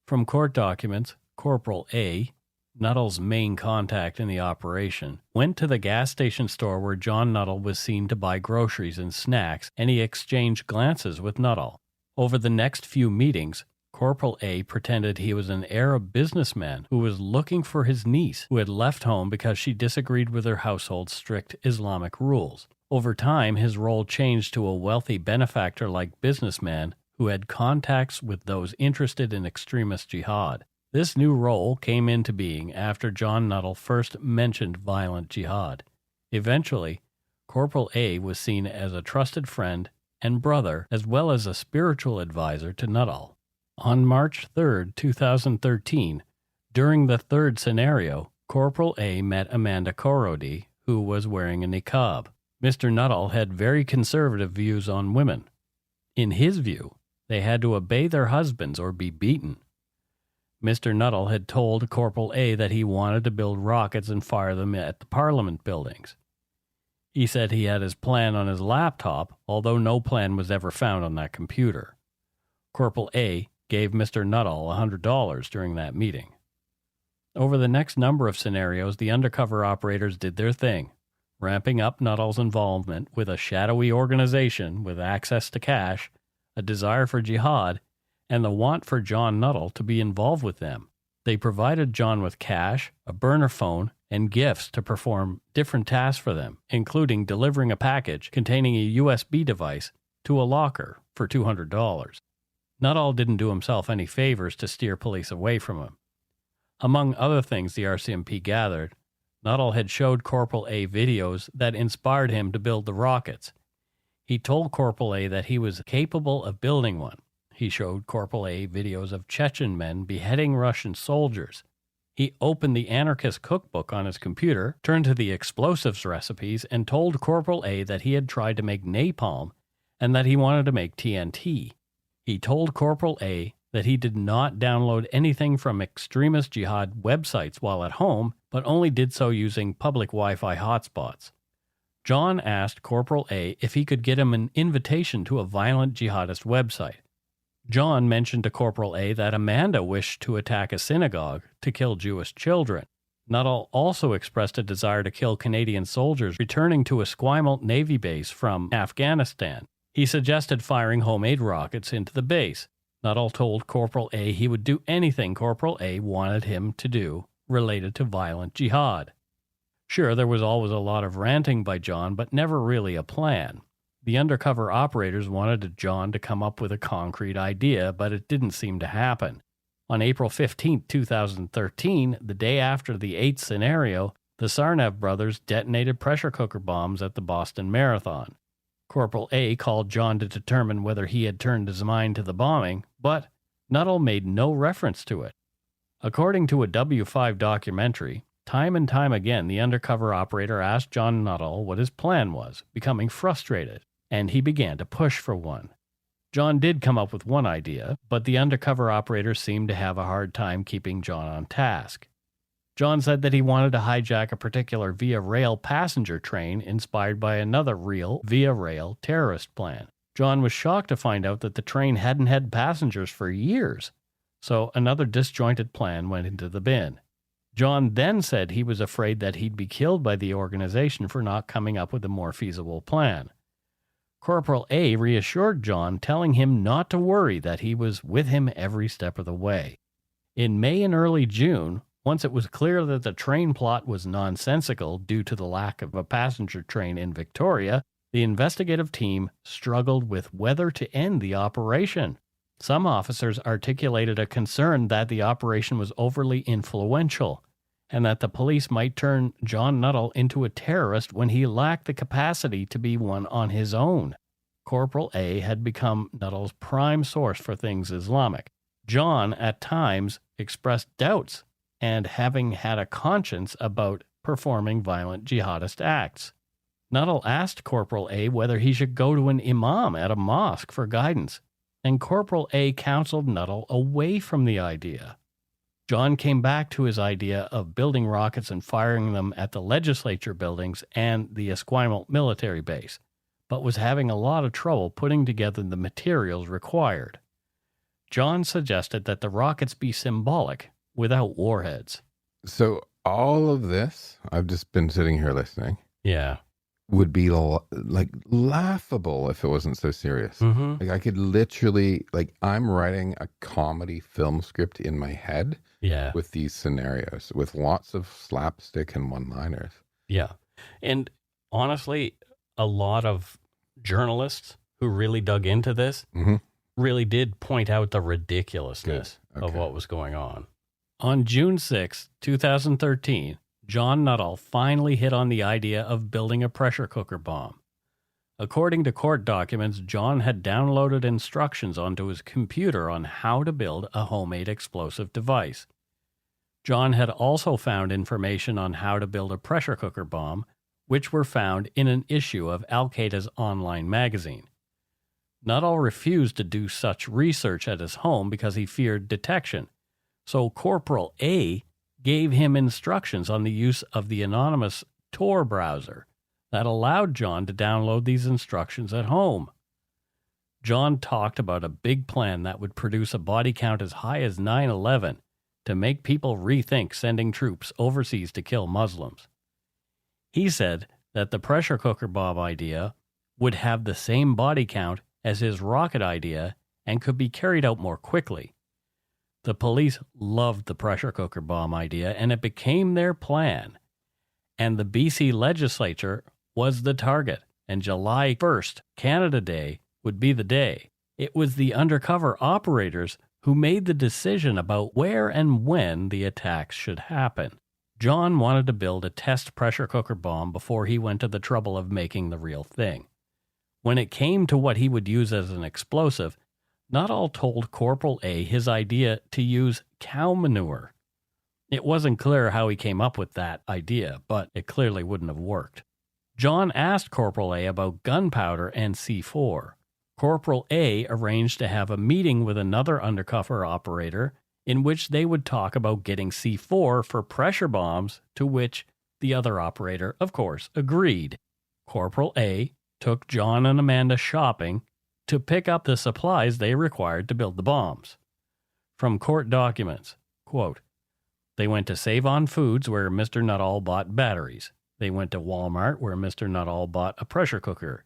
From court documents, Corporal A, Nuttall's main contact in the operation, went to the gas station store where John Nuttall was seen to buy groceries and snacks, and he exchanged glances with Nuttall. Over the next few meetings, Corporal A pretended he was an Arab businessman who was looking for his niece, who had left home because she disagreed with her household's strict Islamic rules. Over time, his role changed to a wealthy benefactor-like businessman who had contacts with those interested in extremist jihad. This new role came into being after John Nuttall first mentioned violent jihad. Eventually, Corporal A was seen as a trusted friend and brother, as well as a spiritual advisor to Nuttall. On March 3, 2013, during the third scenario, Corporal A met Marie Korody, who was wearing a niqab. Mr. Nuttall had very conservative views on women. In his view, they had to obey their husbands or be beaten. Mr. Nuttall had told Corporal A that he wanted to build rockets and fire them at the Parliament buildings. He said he had his plan on his laptop, although no plan was ever found on that computer. Corporal A gave Mr. Nuttall $100 during that meeting. Over the next number of scenarios, the undercover operators did their thing, ramping up Nuttall's involvement with a shadowy organization with access to cash, a desire for jihad, and the want for John Nuttall to be involved with them. They provided John with cash, a burner phone, and gifts to perform different tasks for them, including delivering a package containing a USB device to a locker for $200. Nuttall didn't do himself any favors to steer police away from him. Among other things the RCMP gathered, Nuttall had showed Corporal A videos that inspired him to build the rockets. He told Corporal A that he was capable of building one. He showed Corporal A videos of Chechen men beheading Russian soldiers. He opened the anarchist cookbook on his computer, turned to the explosives recipes, and told Corporal A that he had tried to make napalm and that he wanted to make TNT. He told Corporal A that he did not download anything from extremist jihad websites while at home, but only did so using public Wi-Fi hotspots. John asked Corporal A if he could get him an invitation to a violent jihadist website. John mentioned to Corporal A that Amanda wished to attack a synagogue to kill Jewish children. Nuttall also expressed a desire to kill Canadian soldiers returning to a Esquimalt Navy base from Afghanistan. He suggested firing homemade rockets into the base. Nuttall told Corporal A he would do anything Corporal A wanted him to do related to violent jihad. Sure, there was always a lot of ranting by John, but never really a plan. The undercover operators wanted John to come up with a concrete idea, but it didn't seem to happen. On April 15, 2013, the day after the 8th scenario, the Tsarnaev brothers detonated pressure cooker bombs at the Boston Marathon. Corporal A called John to determine whether he had turned his mind to the bombing, but Nuttall made no reference to it. According to a W5 documentary, time and time again, the undercover operator asked John Nuttall what his plan was, becoming frustrated, and he began to push for one. John did come up with one idea, but the undercover operator seemed to have a hard time keeping John on task. John said that he wanted to hijack a particular Via Rail passenger train inspired by another real Via Rail terrorist plan. John was shocked to find out that the train hadn't had passengers for years, so another disjointed plan went into the bin. John then said he was afraid that he'd be killed by the organization for not coming up with a more feasible plan. Corporal A reassured John, telling him not to worry, that he was with him every step of the way. In May and early June, once it was clear that the train plot was nonsensical due to the lack of a passenger train in Victoria, the investigative team struggled with whether to end the operation. Some officers articulated a concern that the operation was overly influential and that the police might turn John Nuttall into a terrorist when he lacked the capacity to be one on his own. Corporal A had become Nuttall's prime source for things Islamic. John, at times, expressed doubts and having had a conscience about performing violent jihadist acts. Nuttall asked Corporal A whether he should go to an imam at a mosque for guidance, and Corporal A counseled Nuttall away from the idea. John came back to his idea of building rockets and firing them at the legislature buildings and the Esquimalt military base, but was having a lot of trouble putting together the materials required. John suggested that the rockets be symbolic, without warheads. So all of this, I've just been sitting here listening. Yeah. Would be like laughable if it wasn't so serious. Mm-hmm. Like I could literally, like I'm writing a comedy film script in my head. Yeah. With these scenarios, with lots of slapstick and one-liners. Yeah. And honestly, a lot of journalists who really dug into this really did point out the ridiculousness of what was going on. On June 6, 2013, John Nuttall finally hit on the idea of building a pressure cooker bomb. According to court documents, John had downloaded instructions onto his computer on how to build a homemade explosive device. John had also found information on how to build a pressure cooker bomb, which were found in an issue of Al-Qaeda's online magazine. Nuttall refused to do such research at his home because he feared detection, so Corporal A gave him instructions on the use of the anonymous Tor browser that allowed John to download these instructions at home. John talked about a big plan that would produce a body count as high as 9/11 to make people rethink sending troops overseas to kill Muslims. He said that the pressure cooker bomb idea would have the same body count as his rocket idea and could be carried out more quickly. The police loved the pressure cooker bomb idea, and it became their plan. And the BC legislature was the target, and July 1st, Canada Day, would be the day. It was the undercover operators who made the decision about where and when the attacks should happen. John wanted to build a test pressure cooker bomb before he went to the trouble of making the real thing. When it came to what he would use as an explosive, Nuttall told Corporal A his idea to use cow manure. It wasn't clear how he came up with that idea, but it clearly wouldn't have worked. John asked Corporal A about gunpowder and C4. Corporal A arranged to have a meeting with another undercover operator in which they would talk about getting C4 for pressure bombs, to which the other operator, of course, agreed. Corporal A took John and Amanda shopping to pick up the supplies they required to build the bombs. From court documents, quote, they went to Save On Foods where Mr. Nuttall bought batteries. They went to Walmart where Mr. Nuttall bought a pressure cooker.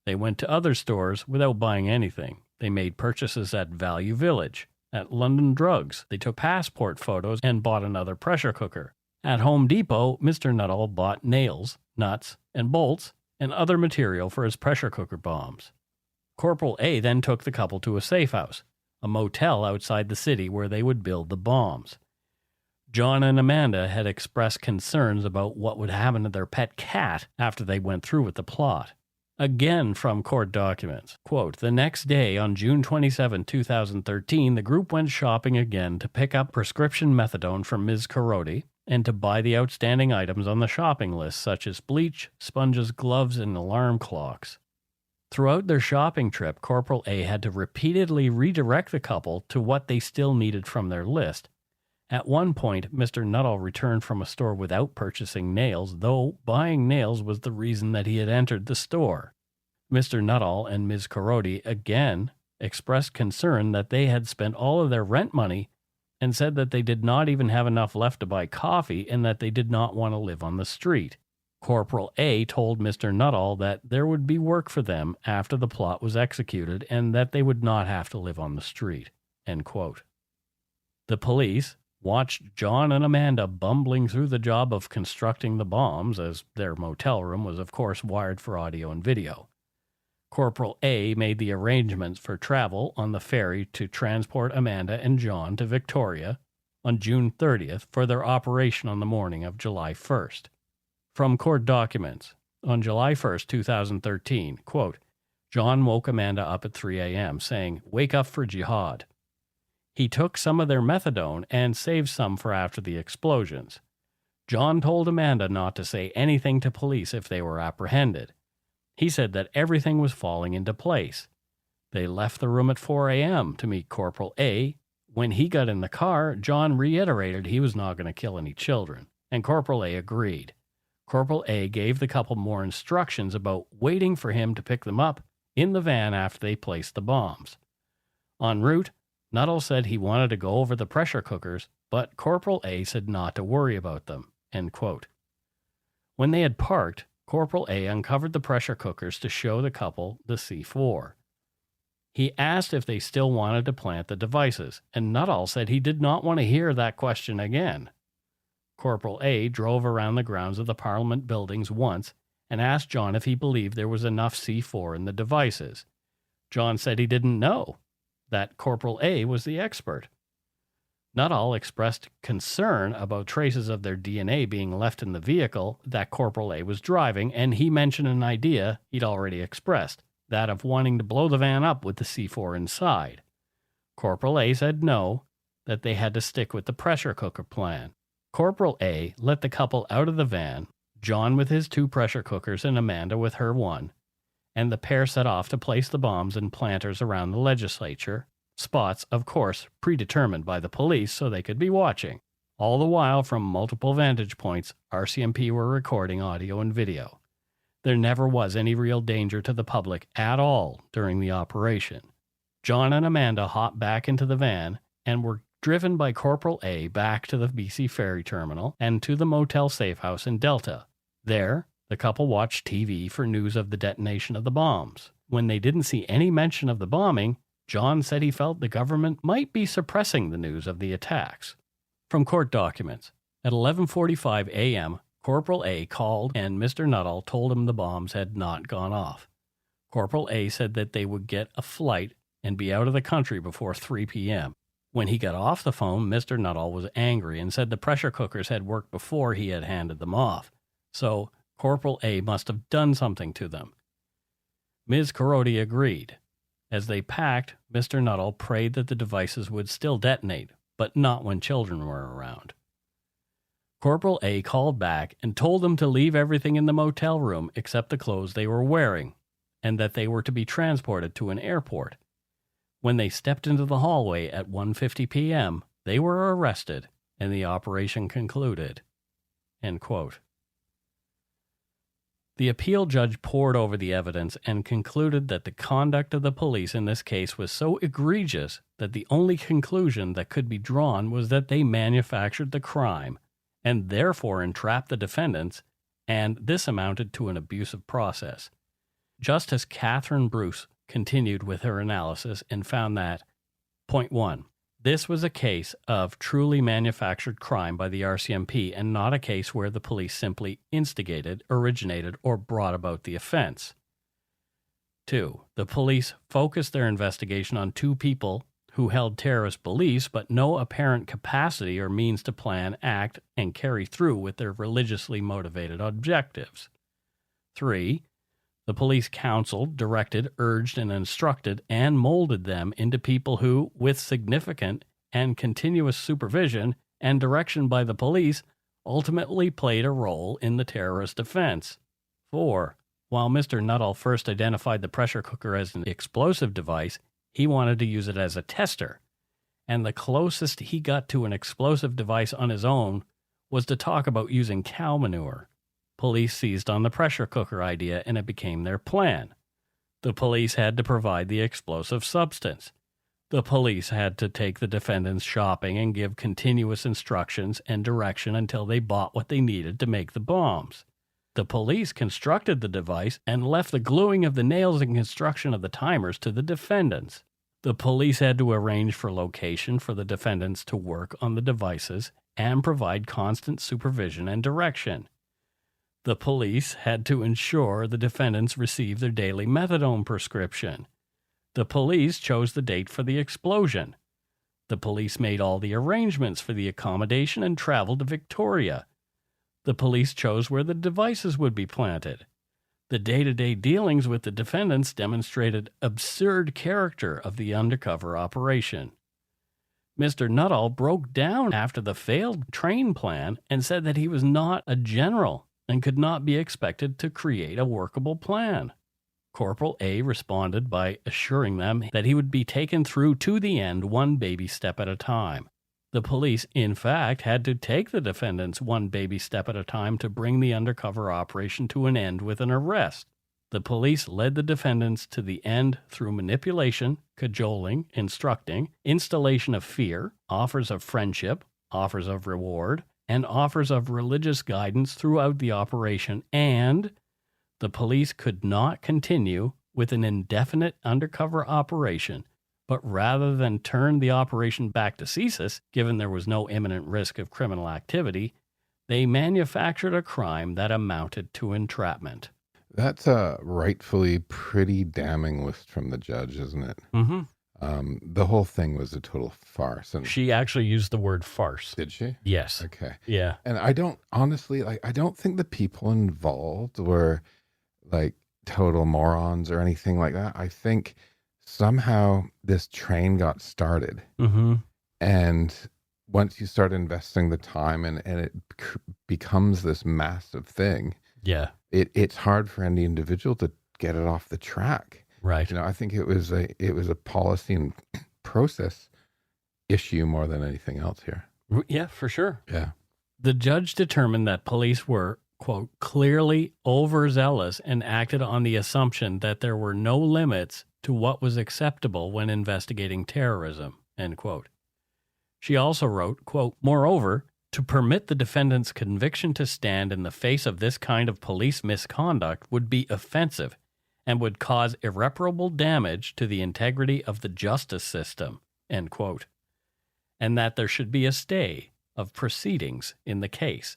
They went to other stores without buying anything. They made purchases at Value Village. At London Drugs, they took passport photos and bought another pressure cooker. At Home Depot, Mr. Nuttall bought nails, nuts, and bolts, and other material for his pressure cooker bombs. Corporal A then took the couple to a safe house, a motel outside the city where they would build the bombs. John and Amanda had expressed concerns about what would happen to their pet cat after they went through with the plot. Again from court documents, quote, the next day on June 27, 2013, the group went shopping again to pick up prescription methadone from Ms. Korody. and to buy the outstanding items on the shopping list, such as bleach, sponges, gloves, and alarm clocks. Throughout their shopping trip, Corporal A had to repeatedly redirect the couple to what they still needed from their list. At one point, Mr. Nuttall returned from a store without purchasing nails, though buying nails was the reason that he had entered the store. Mr. Nuttall and Ms. Korody again expressed concern that they had spent all of their rent money and said that they did not even have enough left to buy coffee and that they did not want to live on the street. Corporal A told Mr. Nuttall that there would be work for them after the plot was executed and that they would not have to live on the street. End quote. The police watched John and Amanda bumbling through the job of constructing the bombs, as their motel room was of course wired for audio and video. Corporal A made the arrangements for travel on the ferry to transport Amanda and John to Victoria on June 30th for their operation on the morning of July 1st. From court documents, on July 1st, 2013, quote, John woke Amanda up at 3 a.m., saying, "Wake up for jihad." He took some of their methadone and saved some for after the explosions. John told Amanda not to say anything to police if they were apprehended. He said that everything was falling into place. They left the room at 4 a.m. to meet Corporal A. When he got in the car, John reiterated he was not going to kill any children, and Corporal A agreed. Corporal A gave the couple more instructions about waiting for him to pick them up in the van after they placed the bombs. En route, Nuttall said he wanted to go over the pressure cookers, but Corporal A said not to worry about them. End quote. When they had parked, Corporal A uncovered the pressure cookers to show the couple the C4. He asked if they still wanted to plant the devices, and Nuttall said he did not want to hear that question again. Corporal A drove around the grounds of the Parliament buildings once and asked John if he believed there was enough C4 in the devices. John said he didn't know, that Corporal A was the expert. Nuttall expressed concern about traces of their DNA being left in the vehicle that Corporal A was driving, and he mentioned an idea he'd already expressed, that of wanting to blow the van up with the C4 inside. Corporal A said no, that they had to stick with the pressure cooker plan. Corporal A let the couple out of the van, John with his 2 pressure cookers and Amanda with her 1, and the pair set off to place the bombs and planters around the legislature, spots, of course, predetermined by the police so they could be watching. All the while, from multiple vantage points, RCMP were recording audio and video. There never was any real danger to the public at all during the operation. John and Amanda hopped back into the van and were driven by Corporal A back to the BC Ferry Terminal and to the Motel Safe House in Delta. There, the couple watched TV for news of the detonation of the bombs. When they didn't see any mention of the bombing, John said he felt the government might be suppressing the news of the attacks. From court documents, at 11:45 a.m., Corporal A called and Mr. Nuttall told him the bombs had not gone off. Corporal A said that they would get a flight and be out of the country before 3 p.m. When he got off the phone, Mr. Nuttall was angry and said the pressure cookers had worked before he had handed them off. So Corporal A must have done something to them. Ms. Korody agreed. As they packed, Mr. Nuttall prayed that the devices would still detonate, but not when children were around. Corporal A called back and told them to leave everything in the motel room except the clothes they were wearing, and that they were to be transported to an airport. When they stepped into the hallway at 1:50 p.m., they were arrested, and the operation concluded. End quote. The appeal judge pored over the evidence and concluded that the conduct of the police in this case was so egregious that the only conclusion that could be drawn was that they manufactured the crime and therefore entrapped the defendants, and this amounted to an abusive process. Justice Catherine Bruce continued with her analysis and found that, point 1, this was a case of truly manufactured crime by the RCMP and not a case where the police simply instigated, originated, or brought about the offense. 2, the police focused their investigation on 2 people who held terrorist beliefs but no apparent capacity or means to plan, act, and carry through with their religiously motivated objectives. 3, the police counseled, directed, urged, and instructed and molded them into people who, with significant and continuous supervision and direction by the police, ultimately played a role in the terrorist offense. 4. While Mr. Nuttall first identified the pressure cooker as an explosive device, he wanted to use it as a tester, and the closest he got to an explosive device on his own was to talk about using cow manure. Police seized on the pressure cooker idea, and it became their plan. The police had to provide the explosive substance. The police had to take the defendants shopping and give continuous instructions and direction until they bought what they needed to make the bombs. The police constructed the device and left the gluing of the nails and construction of the timers to the defendants. The police had to arrange for location for the defendants to work on the devices and provide constant supervision and direction. The police had to ensure the defendants received their daily methadone prescription. The police chose the date for the explosion. The police made all the arrangements for the accommodation and traveled to Victoria. The police chose where the devices would be planted. The day-to-day dealings with the defendants demonstrated absurd character of the undercover operation. Mr. Nuttall broke down after the failed train plan and said that he was not a general and could not be expected to create a workable plan. Corporal A responded by assuring them that he would be taken through to the end one baby step at a time. The police, in fact, had to take the defendants one baby step at a time to bring the undercover operation to an end with an arrest. The police led the defendants to the end through manipulation, cajoling, instructing, installation of fear, offers of friendship, offers of reward, and offers of religious guidance throughout the operation, and the police could not continue with an indefinite undercover operation, but rather than turn the operation back to CSIS, given there was no imminent risk of criminal activity, they manufactured a crime that amounted to entrapment. That's a rightfully pretty damning list from the judge, isn't it? Mm-hmm. The whole thing was a total farce. And She actually used the word farce. did she? Yes. Okay. Yeah. And I don't, honestly, I don't think the people involved were like total morons or anything like that. I think somehow this train got started. Mm-hmm. And once you start investing the time and it becomes this massive thing, Yeah. it's hard for any individual to get it off the track. Right. I think it was a policy and process issue more than anything else here. Yeah, for sure. Yeah. The judge determined that police were, quote, clearly overzealous and acted on the assumption that there were no limits to what was acceptable when investigating terrorism, end quote. She also wrote, quote, moreover, to permit the defendant's conviction to stand in the face of this kind of police misconduct would be offensive and would cause irreparable damage to the integrity of the justice system, end quote, and that there should be a stay of proceedings in the case.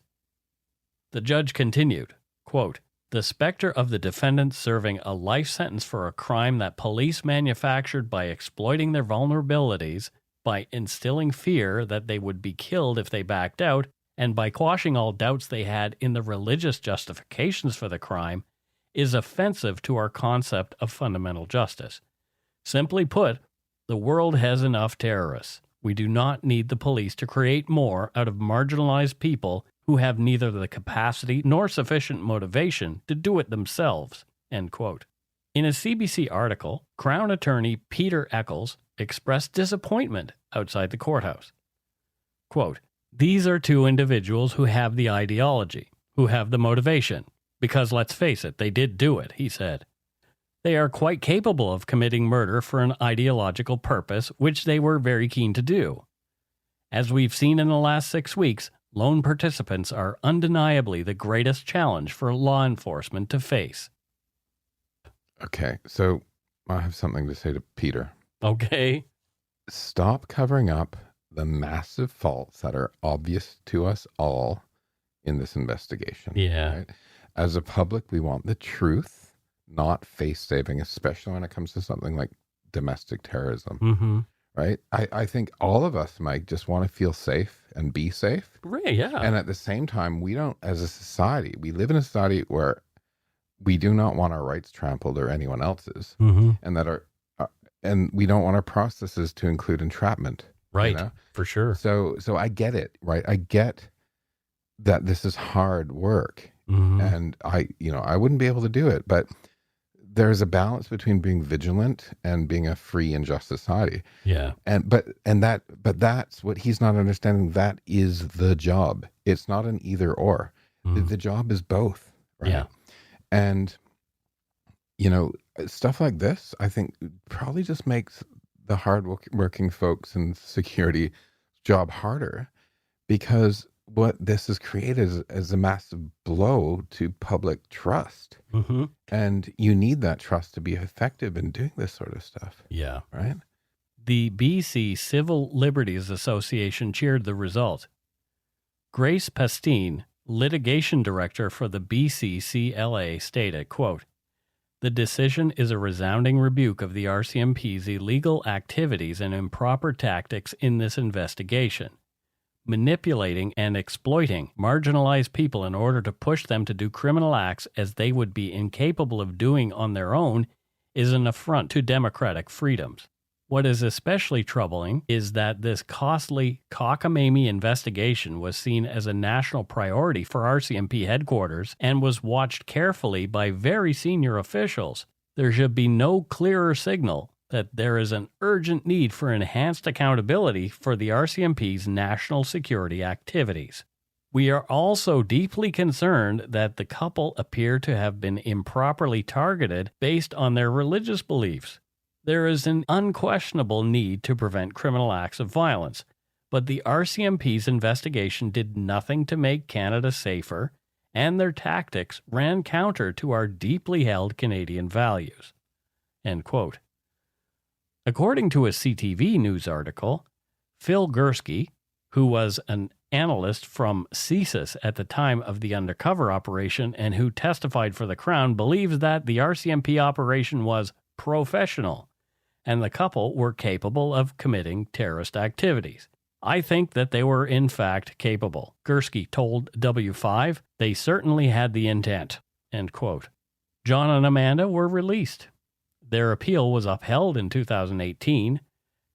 The judge continued, quote, the specter of the defendant serving a life sentence for a crime that police manufactured by exploiting their vulnerabilities, by instilling fear that they would be killed if they backed out, and by quashing all doubts they had in the religious justifications for the crime, is offensive to our concept of fundamental justice. Simply put, the world has enough terrorists. We do not need the police to create more out of marginalized people who have neither the capacity nor sufficient motivation to do it themselves, end quote. In a CBC article, Crown Attorney Peter Eccles expressed disappointment outside the courthouse. Quote, these are two individuals who have the ideology, who have the motivation, because let's face it, they did do it, he said. They are quite capable of committing murder for an ideological purpose, which they were very keen to do. As we've seen in the last 6 weeks, lone participants are undeniably the greatest challenge for law enforcement to face. Okay, so I have something to say to Peter. Okay. Stop covering up the massive faults that are obvious to us all in this investigation. Yeah. Right? As a public, we want the truth, not face saving, especially when it comes to something like domestic terrorism. Mm-hmm. Right? I think all of us, Mike, just want to feel safe and be safe. Right, yeah. And at the same time, we don't, as a society, we live in a society where we do not want our rights trampled or anyone else's, Mm-hmm. and that and we don't want our processes to include entrapment. Right, you know? for sure. So I get it, right? I get that this is hard work. And I wouldn't be able to do it, but there's a balance between being vigilant and being a free and just society. Yeah. But that's what he's not understanding. That is the job. It's not an either or. The job is both. Right? Yeah. And, stuff like this, I think, probably just makes the hard-working folks in security job harder, because what this has created is a massive blow to public trust. And you need that trust to be effective in doing this sort of stuff. Yeah. Right? The BC Civil Liberties Association cheered the result. Grace Pastine, litigation director for the BCCLA, stated, quote, "The decision is a resounding rebuke of the RCMP's illegal activities and improper tactics in this investigation. Manipulating and exploiting marginalized people in order to push them to do criminal acts as they would be incapable of doing on their own is an affront to democratic freedoms. What is especially troubling is that this costly, cockamamie investigation was seen as a national priority for RCMP headquarters and was watched carefully by very senior officials. There should be no clearer signal that there is an urgent need for enhanced accountability for the RCMP's national security activities. We are also deeply concerned that the couple appear to have been improperly targeted based on their religious beliefs. There is an unquestionable need to prevent criminal acts of violence, but the RCMP's investigation did nothing to make Canada safer, and their tactics ran counter to our deeply held Canadian values." End quote. According to a CTV news article, Phil Gursky, who was an analyst from CSIS at the time of the undercover operation and who testified for the Crown, believes that the RCMP operation was professional and the couple were capable of committing terrorist activities. "I think that they were in fact capable," Gursky told W5. "They certainly had the intent." End quote. John and Amanda were released. Their appeal was upheld in 2018.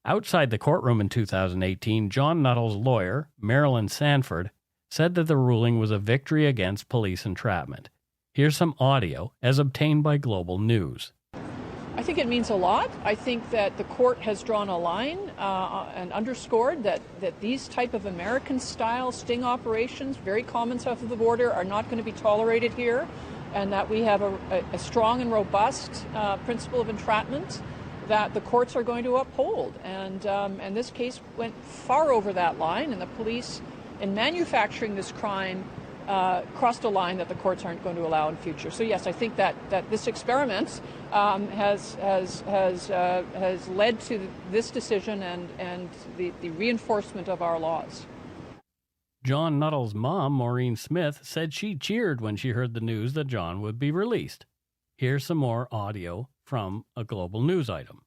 Outside the courtroom in 2018, John Nuttall's lawyer, Marilyn Sanford, said that the ruling was a victory against police entrapment. Here's some audio as obtained by Global News. I think it means a lot. I think that the court has drawn a line and underscored that these type of American-style sting operations, very common south of the border, are not going to be tolerated here, and that we have a strong and robust principle of entrapment that the courts are going to uphold. And this case went far over that line, and the police, in manufacturing this crime, crossed a line that the courts aren't going to allow in future. So yes, I think that this experiment has led to this decision and the reinforcement of our laws. John Nuttall's mom, Maureen Smith, said she cheered when she heard the news that John would be released. Here's some more audio from a Global News item.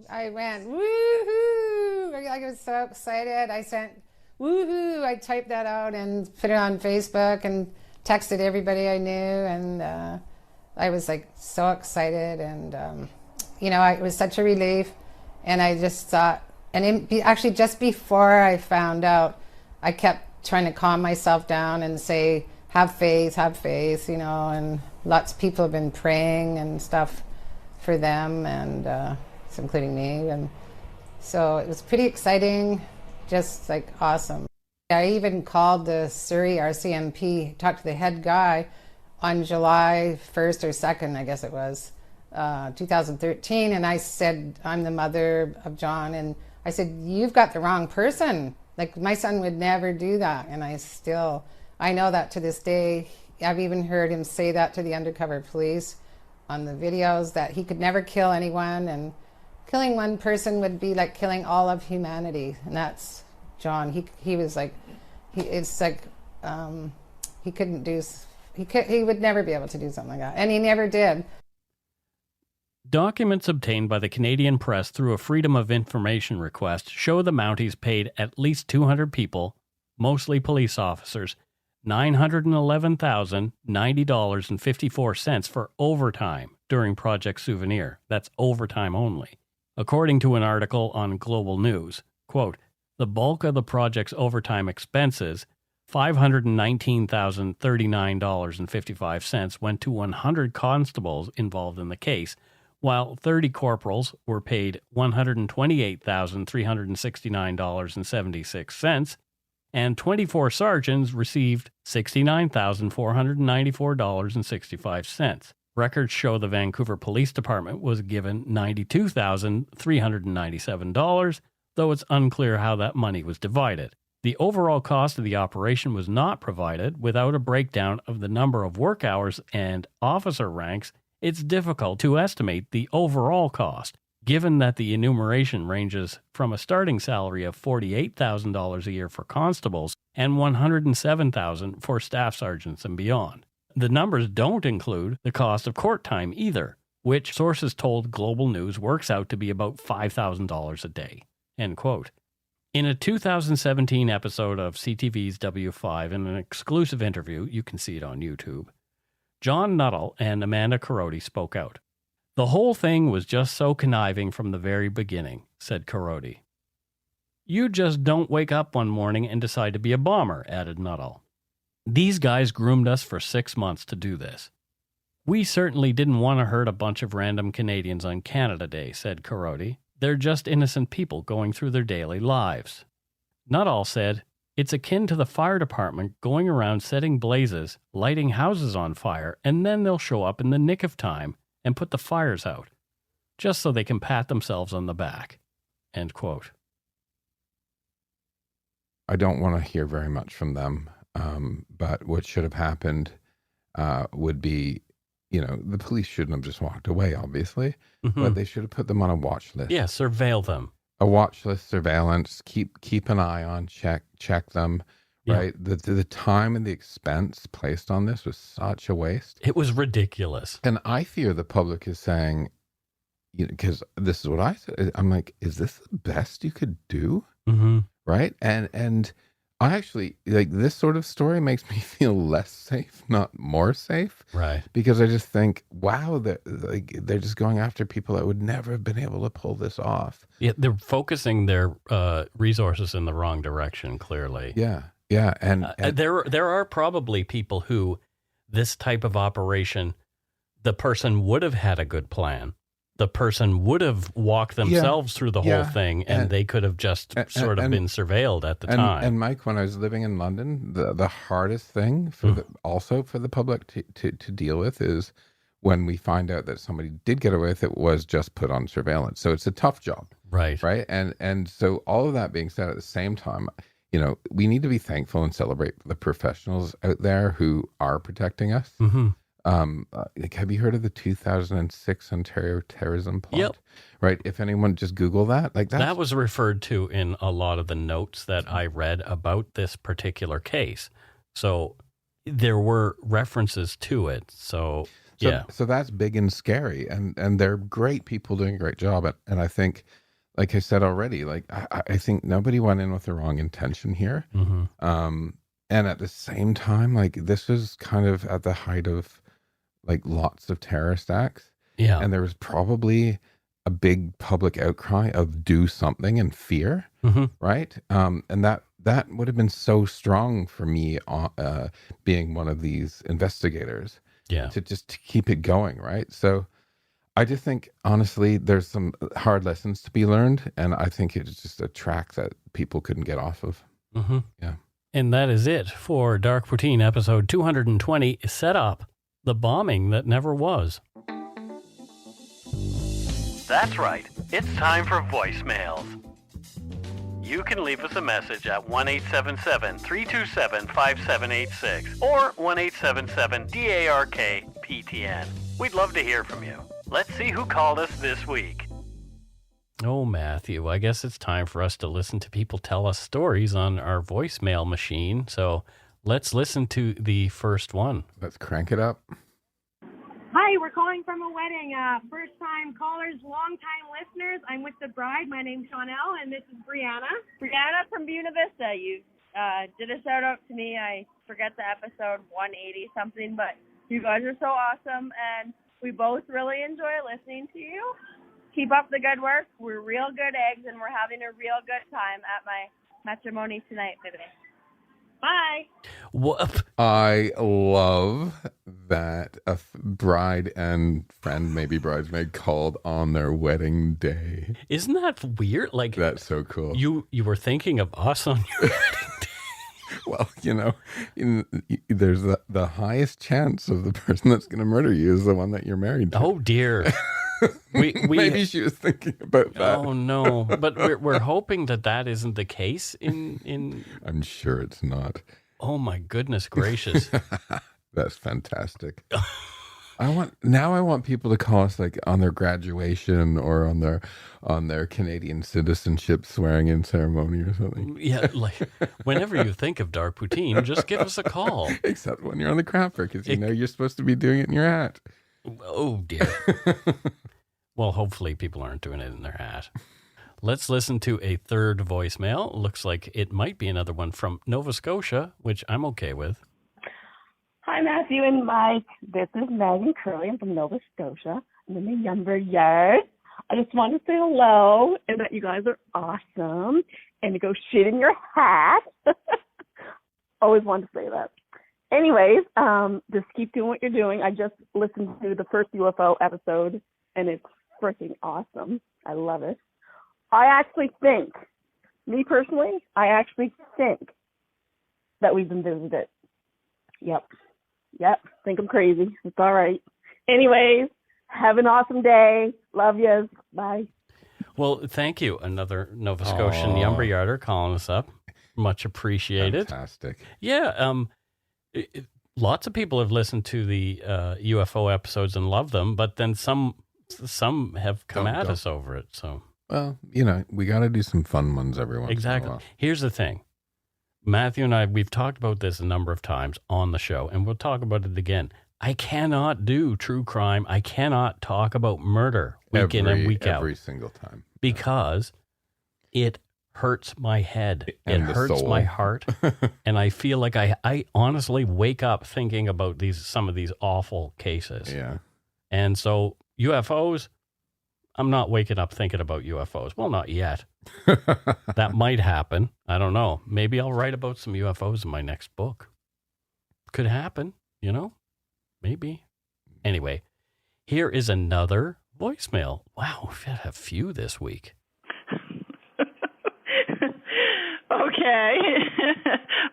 I went, woohoo! I was so excited. I sent, woohoo! I typed that out and put it on Facebook and texted everybody I knew. And I was like so excited. And, it was such a relief. And I just thought, actually just before I found out, I kept trying to calm myself down and say, have faith, and lots of people have been praying and stuff for them, and including me. And so it was pretty exciting, just like awesome. I even called the Surrey RCMP, talked to the head guy on July 1st or 2nd, I guess it was, 2013. And I said, I'm the mother of John. And I said, you've got the wrong person. Like, my son would never do that. And I know that to this day. I've even heard him say that to the undercover police on the videos, that he could never kill anyone, and killing one person would be like killing all of humanity. And that's John. He was like, he would never be able to do something like that. And he never did. Documents obtained by the Canadian press through a Freedom of Information request show the Mounties paid at least 200 people, mostly police officers, $911,090.54 for overtime during Project Souvenir. That's overtime only. According to an article on Global News, quote, the bulk of the project's overtime expenses $519,039.55 went to 100 constables involved in the case, while 30 corporals were paid $128,369.76, and 24 sergeants received $69,494.65. Records show the Vancouver Police Department was given $92,397, though it's unclear how that money was divided. The overall cost of the operation was not provided. Without a breakdown of the number of work hours and officer ranks, it's difficult to estimate the overall cost, given that the enumeration ranges from a starting salary of $48,000 a year for constables and $107,000 for staff sergeants and beyond. The numbers don't include the cost of court time either, which sources told Global News works out to be about $5,000 a day. End quote. In a 2017 episode of CTV's W5, in an exclusive interview, you can see it on YouTube, John Nuttall and Marie Korody spoke out. The whole thing was just so conniving from the very beginning, said Korody. You just don't wake up one morning and decide to be a bomber, added Nuttall. These guys groomed us for 6 months to do this. We certainly didn't want to hurt a bunch of random Canadians on Canada Day, said Korody. They're just innocent people going through their daily lives. Nuttall said, it's akin to the fire department going around setting blazes, lighting houses on fire, and then they'll show up in the nick of time and put the fires out, just so they can pat themselves on the back. End quote. I don't want to hear very much from them, but what should have happened would be, the police shouldn't have just walked away, obviously, but they should have put them on a watch list. Yeah, surveil them. A watch list, surveillance, keep an eye on, check them, right? Yeah. The time and the expense placed on this was such a waste. It was ridiculous. And I fear the public is saying, because this is what I said, I'm like, is this the best you could do? Mm-hmm. Right? And I actually, this sort of story makes me feel less safe, not more safe. Right. Because I just think, wow, they're just going after people that would never have been able to pull this off. Yeah, they're focusing their resources in the wrong direction, clearly. Yeah, yeah. And there are probably people who this type of operation, the person would have had a good plan. The person would have walked themselves through the whole thing, and they could have just been surveilled at the time. And Mike, when I was living in London, the hardest thing for the public to deal with is when we find out that somebody did get away with it was just put on surveillance. So it's a tough job. Right. Right. And so all of that being said, at the same time, we need to be thankful and celebrate the professionals out there who are protecting us. Mm-hmm. Have you heard of the 2006 Ontario terrorism plot? Yep. Right. If anyone just Google that, that was referred to in a lot of the notes that I read about this particular case. So there were references to it. So that's big and scary, and they're great people doing a great job. And I think, like I said already, I think nobody went in with the wrong intention here. Mm-hmm. And at the same time, this was kind of at the height of lots of terrorist acts. Yeah. And there was probably a big public outcry of do something and fear. Mm-hmm. Right. And that would have been so strong for me, being one of these investigators. Yeah. To keep it going. Right. So I just think, honestly, there's some hard lessons to be learned. And I think it's just a track that people couldn't get off of. Mm-hmm. Yeah. And that is it for Dark Poutine episode 220, Set Up, the bombing that never was. That's right. It's time for voicemails. You can leave us a message at 1-877-327-5786 or 1-877-DARK-PTN. We'd love to hear from you. Let's see who called us this week. Oh, Matthew, I guess it's time for us to listen to people tell us stories on our voicemail machine. So let's listen to the first one. Let's crank it up. Hi, we're calling from a wedding. First-time callers, long-time listeners. I'm with the bride. My name's Chanel, and this is Brianna. Brianna from Buena Vista. You did a shout-out to me. I forget the episode 180-something, but you guys are so awesome, and we both really enjoy listening to you. Keep up the good work. We're real good eggs, and we're having a real good time at my matrimony tonight, baby. Bye. What? I love that a bride and friend, maybe bridesmaid, called on their wedding day. Isn't that weird? Like, that's so cool. You were thinking of us on your wedding day. Well, there's the highest chance of the person that's going to murder you is the one that you're married to. Oh dear. We Maybe she was thinking about that. Oh no! But we're hoping that isn't the case. In I'm sure it's not. Oh my goodness gracious! That's fantastic. I want people to call us like on their graduation or on their Canadian citizenship swearing in ceremony or something. Yeah, like whenever you think of dark poutine, just give us a call. Except when you're on the crapper, because you're supposed to be doing it in your hat. Oh dear. Well, hopefully people aren't doing it in their hat. Let's listen to a third voicemail. Looks like it might be another one from Nova Scotia, which I'm okay with. Hi, Matthew and Mike. This is Megan Curley. I'm from Nova Scotia. I'm in the Yumber Yard. I just want to say hello and that you guys are awesome and to go shit in your hat. Always wanted to say that. Anyways, just keep doing what you're doing. I just listened to the first UFO episode, and it's freaking awesome. I love it. I actually think that we've been visited. Yep. Think I'm crazy. It's all right. Anyways, have an awesome day. Love yous. Bye. Well, thank you. Another Nova Scotian Yumber Yarder calling us up. Much appreciated. Fantastic. Yeah. Lots of people have listened to the UFO episodes and love them, but then some have come at us over it. So, well, we got to do some fun ones every once in a while. Here's the thing. Matthew and I, we've talked about this a number of times on the show, and we'll talk about it again. I cannot do true crime. I cannot talk about murder week in and week out. Every single time. Because it hurts my head. It hurts my heart. And I feel like I honestly wake up thinking about some of these awful cases. Yeah. And so UFOs, I'm not waking up thinking about UFOs. Well, not yet. That might happen. I don't know. Maybe I'll write about some UFOs in my next book. Could happen, Maybe. Anyway, here is another voicemail. Wow, we've had a few this week. Okay.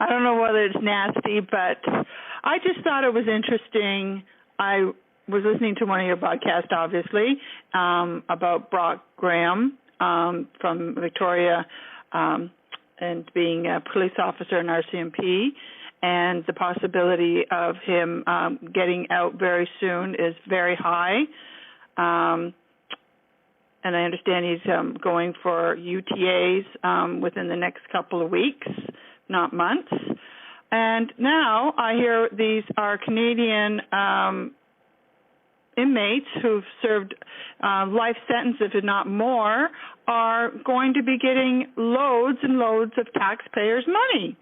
I don't know whether it's nasty, but I just thought it was interesting. I was listening to one of your podcasts, obviously, about Brock Graham from Victoria and being a police officer in RCMP, and the possibility of him getting out very soon is very high. And I understand he's going for UTAs within the next couple of weeks, not months. And now I hear these are Canadian inmates who've served life sentence, if not more, are going to be getting loads and loads of taxpayers' money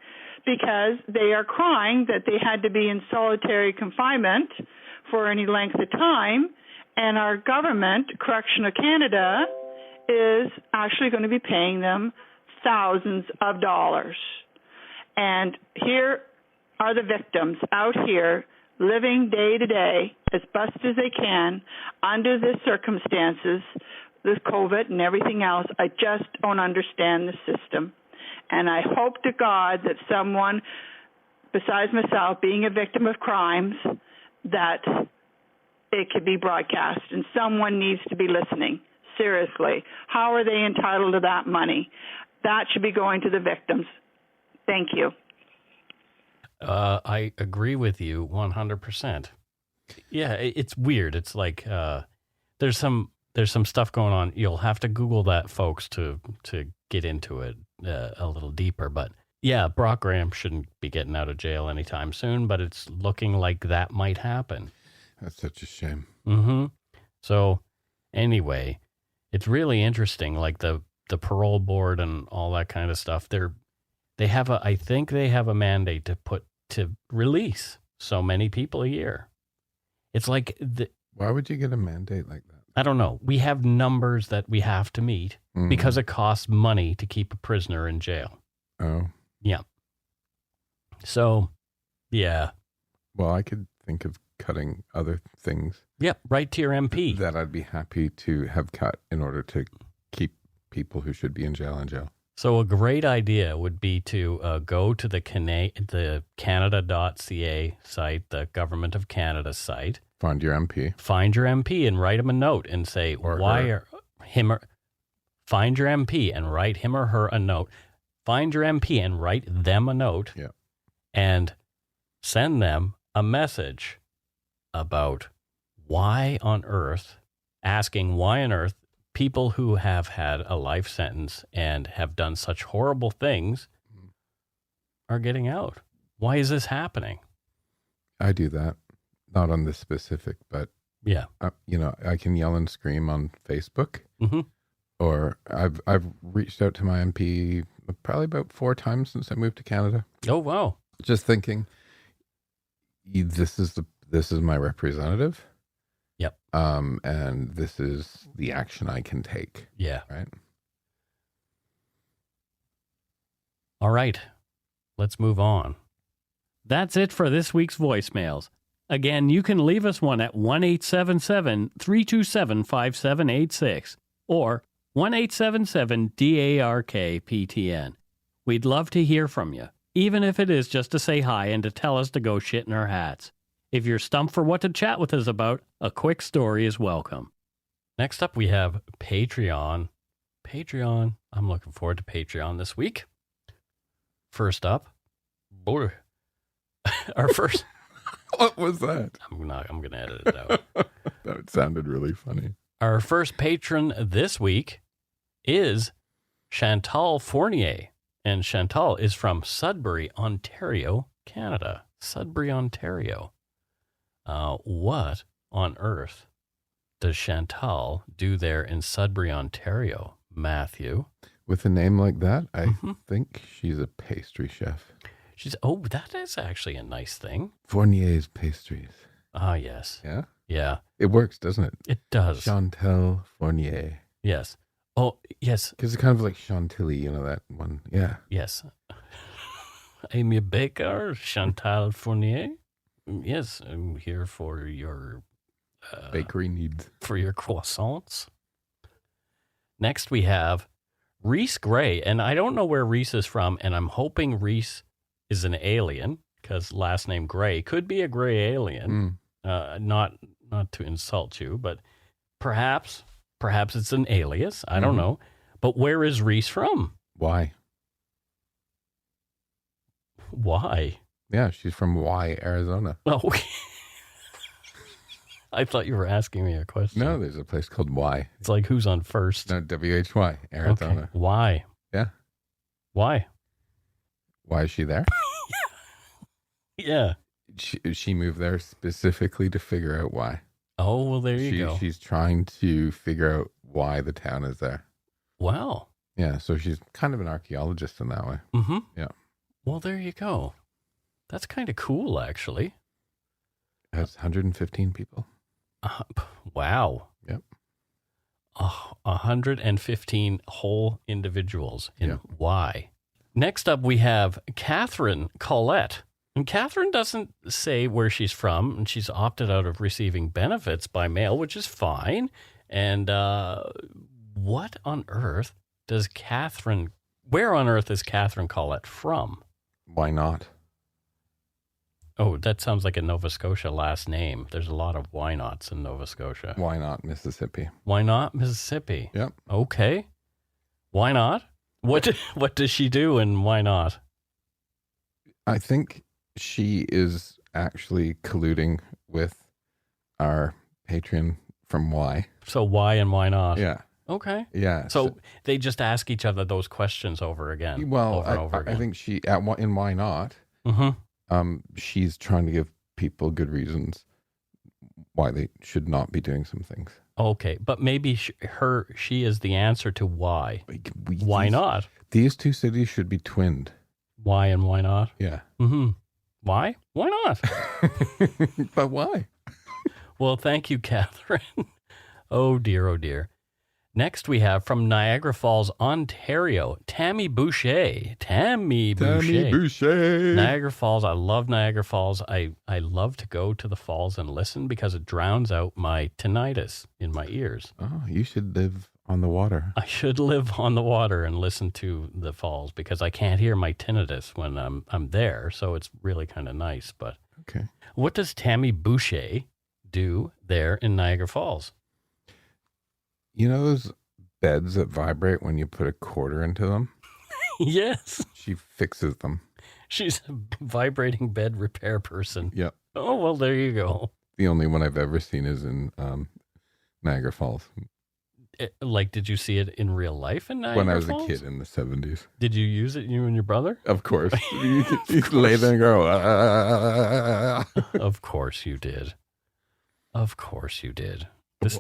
because they are crying that they had to be in solitary confinement for any length of time. And our government, Correctional Canada, is actually going to be paying them thousands of dollars. And here are the victims out here living day to day as best as they can under the circumstances, this COVID and everything else. I just don't understand the system. And I hope to God that someone, besides myself, being a victim of crimes, that it could be broadcast, and someone needs to be listening. Seriously. How are they entitled to that money? That should be going to the victims. Thank you. I agree with you 100%. Yeah, it's weird. It's like there's some stuff going on. You'll have to Google that, folks, to get into it a little deeper. But yeah, Brock Graham shouldn't be getting out of jail anytime soon, but it's looking like that might happen. That's such a shame. Mm-hmm. So anyway, it's really interesting, like the parole board and all that kind of stuff. I think they have a mandate to release so many people a year. It's like why would you get a mandate like that? I don't know. We have numbers that we have to meet because it costs money to keep a prisoner in jail. Oh. Yeah. So, yeah. Well, I could think of cutting other things. Yep, right to your MP. That I'd be happy to have cut in order to keep people who should be in jail. So a great idea would be to go to the Canada.ca site, the Government of Canada site. Find your MP. Find your MP and write him a note and say, find your MP and write him or her a note. Find your MP and write them a note. Yeah. And send them a message about asking why on earth people who have had a life sentence and have done such horrible things are getting out. Why is this happening? I do that. Not on this specific, but yeah, I can yell and scream on Facebook, or I've reached out to my MP probably about 4 times since I moved to Canada. Oh wow! Just thinking, this is my representative. Yep. And this is the action I can take. Yeah. Right. All right. Let's move on. That's it for this week's voicemails. Again, you can leave us one at 1-877-327-5786 or 1-877-DARK-PTN. We'd love to hear from you, even if it is just to say hi and to tell us to go shit in our hats. If you're stumped for what to chat with us about, a quick story is welcome. Next up, we have Patreon. I'm looking forward to Patreon this week. First up, our first... What was that? I'm going to edit it out. That sounded really funny. Our first patron this week is Chantal Fournier. And Chantal is from Sudbury, Ontario, Canada. Sudbury, Ontario. What on earth does Chantal do there in Sudbury, Ontario, Matthew? With a name like that, I think she's a pastry chef. That is actually a nice thing. Fournier's Pastries. Ah, yes. Yeah? Yeah. It works, doesn't it? It does. Chantal Fournier. Yes. Oh, yes. Because it's kind of like Chantilly, that one. Yeah. Yes. I'm a baker, Chantal Fournier. Yes, I'm here for your... bakery needs. For your croissants. Next we have Reese Gray. And I don't know where Reese is from, and I'm hoping Reese is an alien, because last name Gray could be a gray alien. Not to insult you, but perhaps it's an alias. I don't know. But where is Reese from? Why? Yeah, she's from Y, Arizona. Oh, I thought you were asking me a question. No, there's a place called Y. It's like who's on first? No, WHY, Arizona. Okay. Why? Yeah. Why? Why is she there? Yeah. She moved there specifically to figure out why. Oh, well, there you go. She's trying to figure out why the town is there. Wow. Yeah, so she's kind of an archaeologist in that way. Mm-hmm. Yeah. Well, there you go. That's kind of cool, actually. It has 115 people. Wow. Yep. 115 whole individuals in Y. Next up, we have Catherine Collette. And Catherine doesn't say where she's from, and she's opted out of receiving benefits by mail, which is fine. And what on earth does where on earth is Catherine Collette from? Why not? Oh, that sounds like a Nova Scotia last name. There's a lot of why nots in Nova Scotia. Why not Mississippi? Why not Mississippi? Yep. Okay. Why not? What does she do and why not? I think she is actually colluding with our Patreon from Y. So why and why not? Yeah. Okay. Yeah. So they just ask each other those questions over again. Well, over again. I think she in Why Not. She's trying to give people good reasons why they should not be doing some things. Okay, but maybe she is the answer to why. Why not? These two cities should be twinned. Why and why not? Yeah. Why? Why not? But why? Well, thank you, Catherine. Oh dear, oh dear. Next, we have from Niagara Falls, Ontario, Tammy Boucher. Tammy Boucher. Niagara Falls. I love Niagara Falls. I love to go to the falls and listen because it drowns out my tinnitus in my ears. Oh, you should live on the water. I should live on the water and listen to the falls because I can't hear my tinnitus when I'm there. So it's really kind of nice. But okay, what does Tammy Boucher do there in Niagara Falls? You know those beds that vibrate when you put a quarter into them? Yes. She fixes them. She's a vibrating bed repair person. Yep. Oh, well, there you go. The only one I've ever seen is in Niagara Falls. Did you see it in real life in Niagara When I was Falls? a kid in the 70s. Did you use it, you and your brother? Of course. You lay there and go, Of course you did. Of course you did.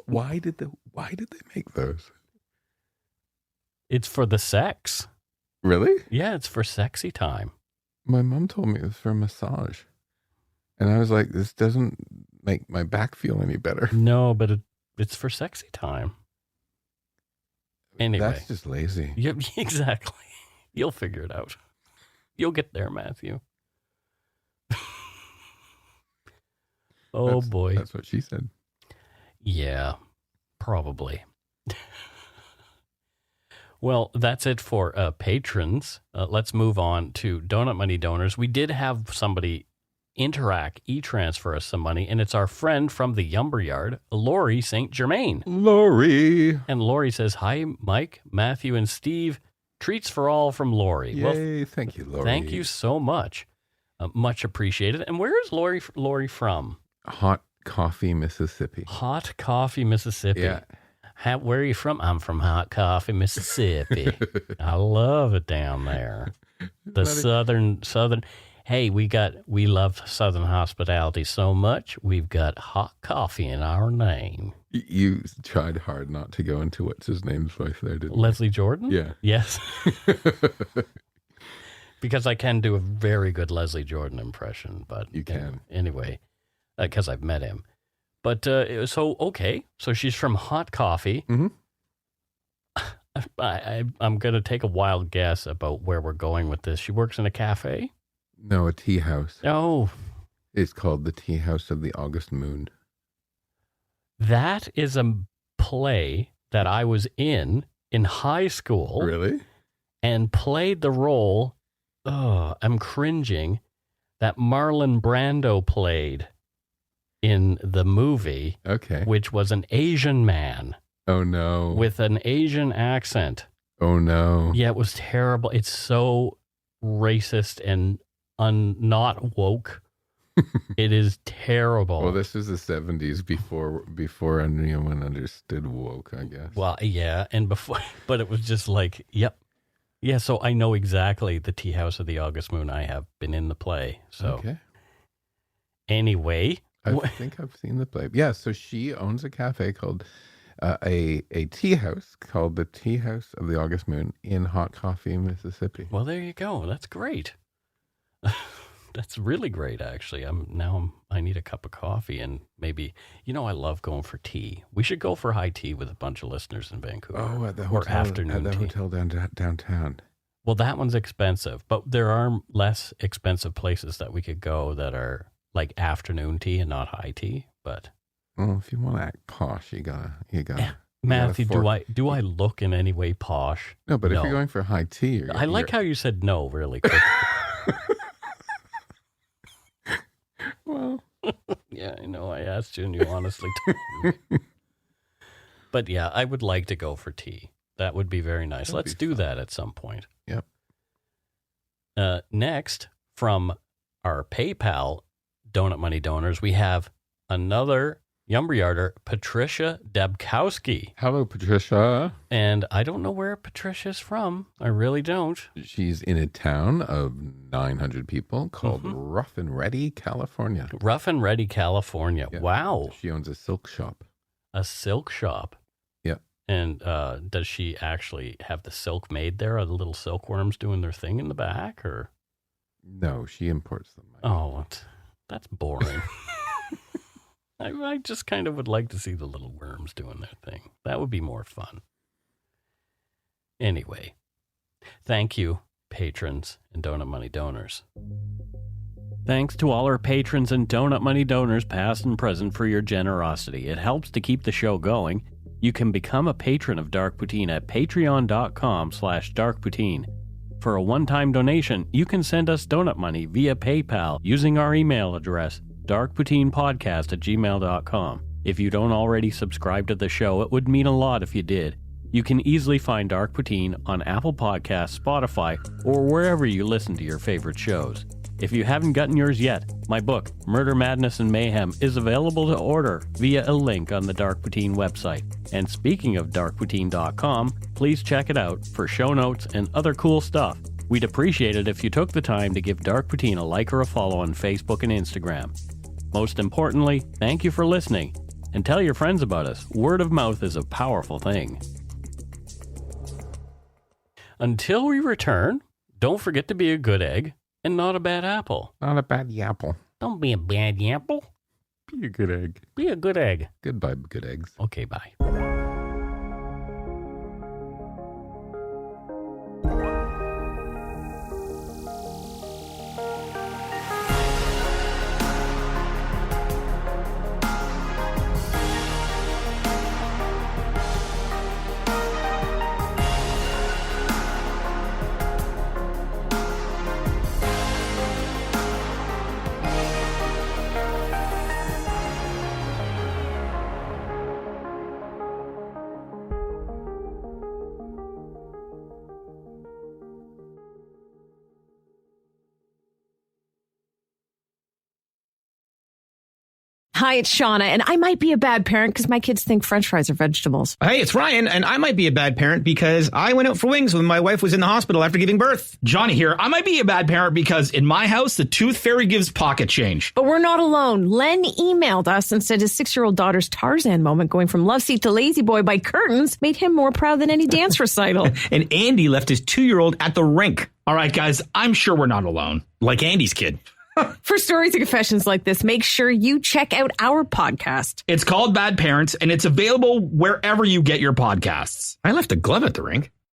Why did they make those? It's for the sex. Really? Yeah, it's for sexy time. My mom told me it was for a massage. And I was like, this doesn't make my back feel any better. No, but it's for sexy time. Anyway. That's just lazy. Yep, exactly. You'll figure it out. You'll get there, Matthew. Boy. That's what she said. Yeah, probably. Well, that's it for patrons. Let's move on to Donut Money donors. We did have somebody e-transfer us some money, and it's our friend from the Yumber Yard, Lori St. Germain. Lori. And Lori says, hi, Mike, Matthew, and Steve. Treats for all from Lori. Yay, thank you, Lori. Thank you so much. Much appreciated. And where is Lori from? Hot Coffee, Mississippi. Hot Coffee, Mississippi. Yeah. Where are you from? I'm from Hot Coffee, Mississippi. I love it down there. The southern. Hey, we love Southern hospitality so much. We've got hot coffee in our name. You tried hard not to go into what's his name's voice there, didn't you? Leslie Jordan? Yeah. Yes. Because I can do a very good Leslie Jordan impression, but you can anyway, because I've met him. But so she's from Hot Coffee. Mm-hmm. I'm going to take a wild guess about where we're going with this. She works in a cafe? No, a tea house. Oh. It's called the Tea House of the August Moon. That is a play that I was in high school. Really? And played the role, I'm cringing, that Marlon Brando played in the movie. Okay. Which was an Asian man. Oh, no. With an Asian accent. Oh, no. Yeah, it was terrible. It's so racist and not woke. It is terrible. Well, this is the 70s before anyone understood woke, I guess. Well, yeah, and before, but it was just like, yep. Yeah, so I know exactly the Tea House of the August Moon. I have been in the play. So okay. Anyway. I think I've seen the play. Yeah, so she owns a cafe called, a tea house called the Tea House of the August Moon in Hot Coffee, Mississippi. Well, there you go. That's great. That's really great, actually. I need a cup of coffee and maybe, I love going for tea. We should go for high tea with a bunch of listeners in Vancouver. Oh, at the hotel, afternoon at the tea. hotel downtown. Well, that one's expensive, but there are less expensive places that we could go that are like afternoon tea and not high tea. But well, if you want to act posh, you gotta. Matthew, do I look in any way posh? No, but if you're going for high tea, I like how you said no really quick. Well, yeah, I know. I asked you, and you honestly told me. But yeah, I would like to go for tea. That would be very nice. Let's do that at some point. Yep. Next, from our PayPal Donut Money donors, we have another Yumberyarder, Patricia Debkowski. Hello, Patricia. And I don't know where Patricia's from. I really don't. She's in a town of 900 people called Rough and Ready, California. Rough and Ready, California. Yeah. Wow. She owns a silk shop. A silk shop? Yeah. And does she actually have the silk made there? Are the little silkworms doing their thing in the back? Or no, she imports them. Oh, that's boring. I just kind of would like to see the little worms doing their thing. That would be more fun. Anyway, thank you, patrons and Donut Money donors. Thanks to all our patrons and Donut Money donors, past and present, for your generosity. It helps to keep the show going. You can become a patron of Dark Poutine at patreon.com/darkpoutine. For a one-time donation, you can send us donut money via PayPal using our email address, darkpoutinepodcast@gmail.com. If you don't already subscribe to the show, it would mean a lot if you did. You can easily find Dark Poutine on Apple Podcasts, Spotify, or wherever you listen to your favorite shows. If you haven't gotten yours yet, my book, Murder, Madness, and Mayhem, is available to order via a link on the Dark Poutine website. And speaking of darkpoutine.com, please check it out for show notes and other cool stuff. We'd appreciate it if you took the time to give Dark Poutine a like or a follow on Facebook and Instagram. Most importantly, thank you for listening, and tell your friends about us. Word of mouth is a powerful thing. Until we return, don't forget to be a good egg and not a bad apple. Not a bad apple. Don't be a bad apple. Be a good egg. Be a good egg. Goodbye, good eggs. Okay, bye. Hi, it's Shauna, and I might be a bad parent because my kids think French fries are vegetables. Hey, it's Ryan, and I might be a bad parent because I went out for wings when my wife was in the hospital after giving birth. Johnny here. I might be a bad parent because in my house, the tooth fairy gives pocket change. But we're not alone. Len emailed us and said his 6-year-old daughter's Tarzan moment going from love seat to lazy boy by curtains made him more proud than any dance recital. And Andy left his 2-year-old at the rink. All right, guys, I'm sure we're not alone. Like Andy's kid. For stories and confessions like this, make sure you check out our podcast. It's called Bad Parents, and it's available wherever you get your podcasts. I left a glove at the rink.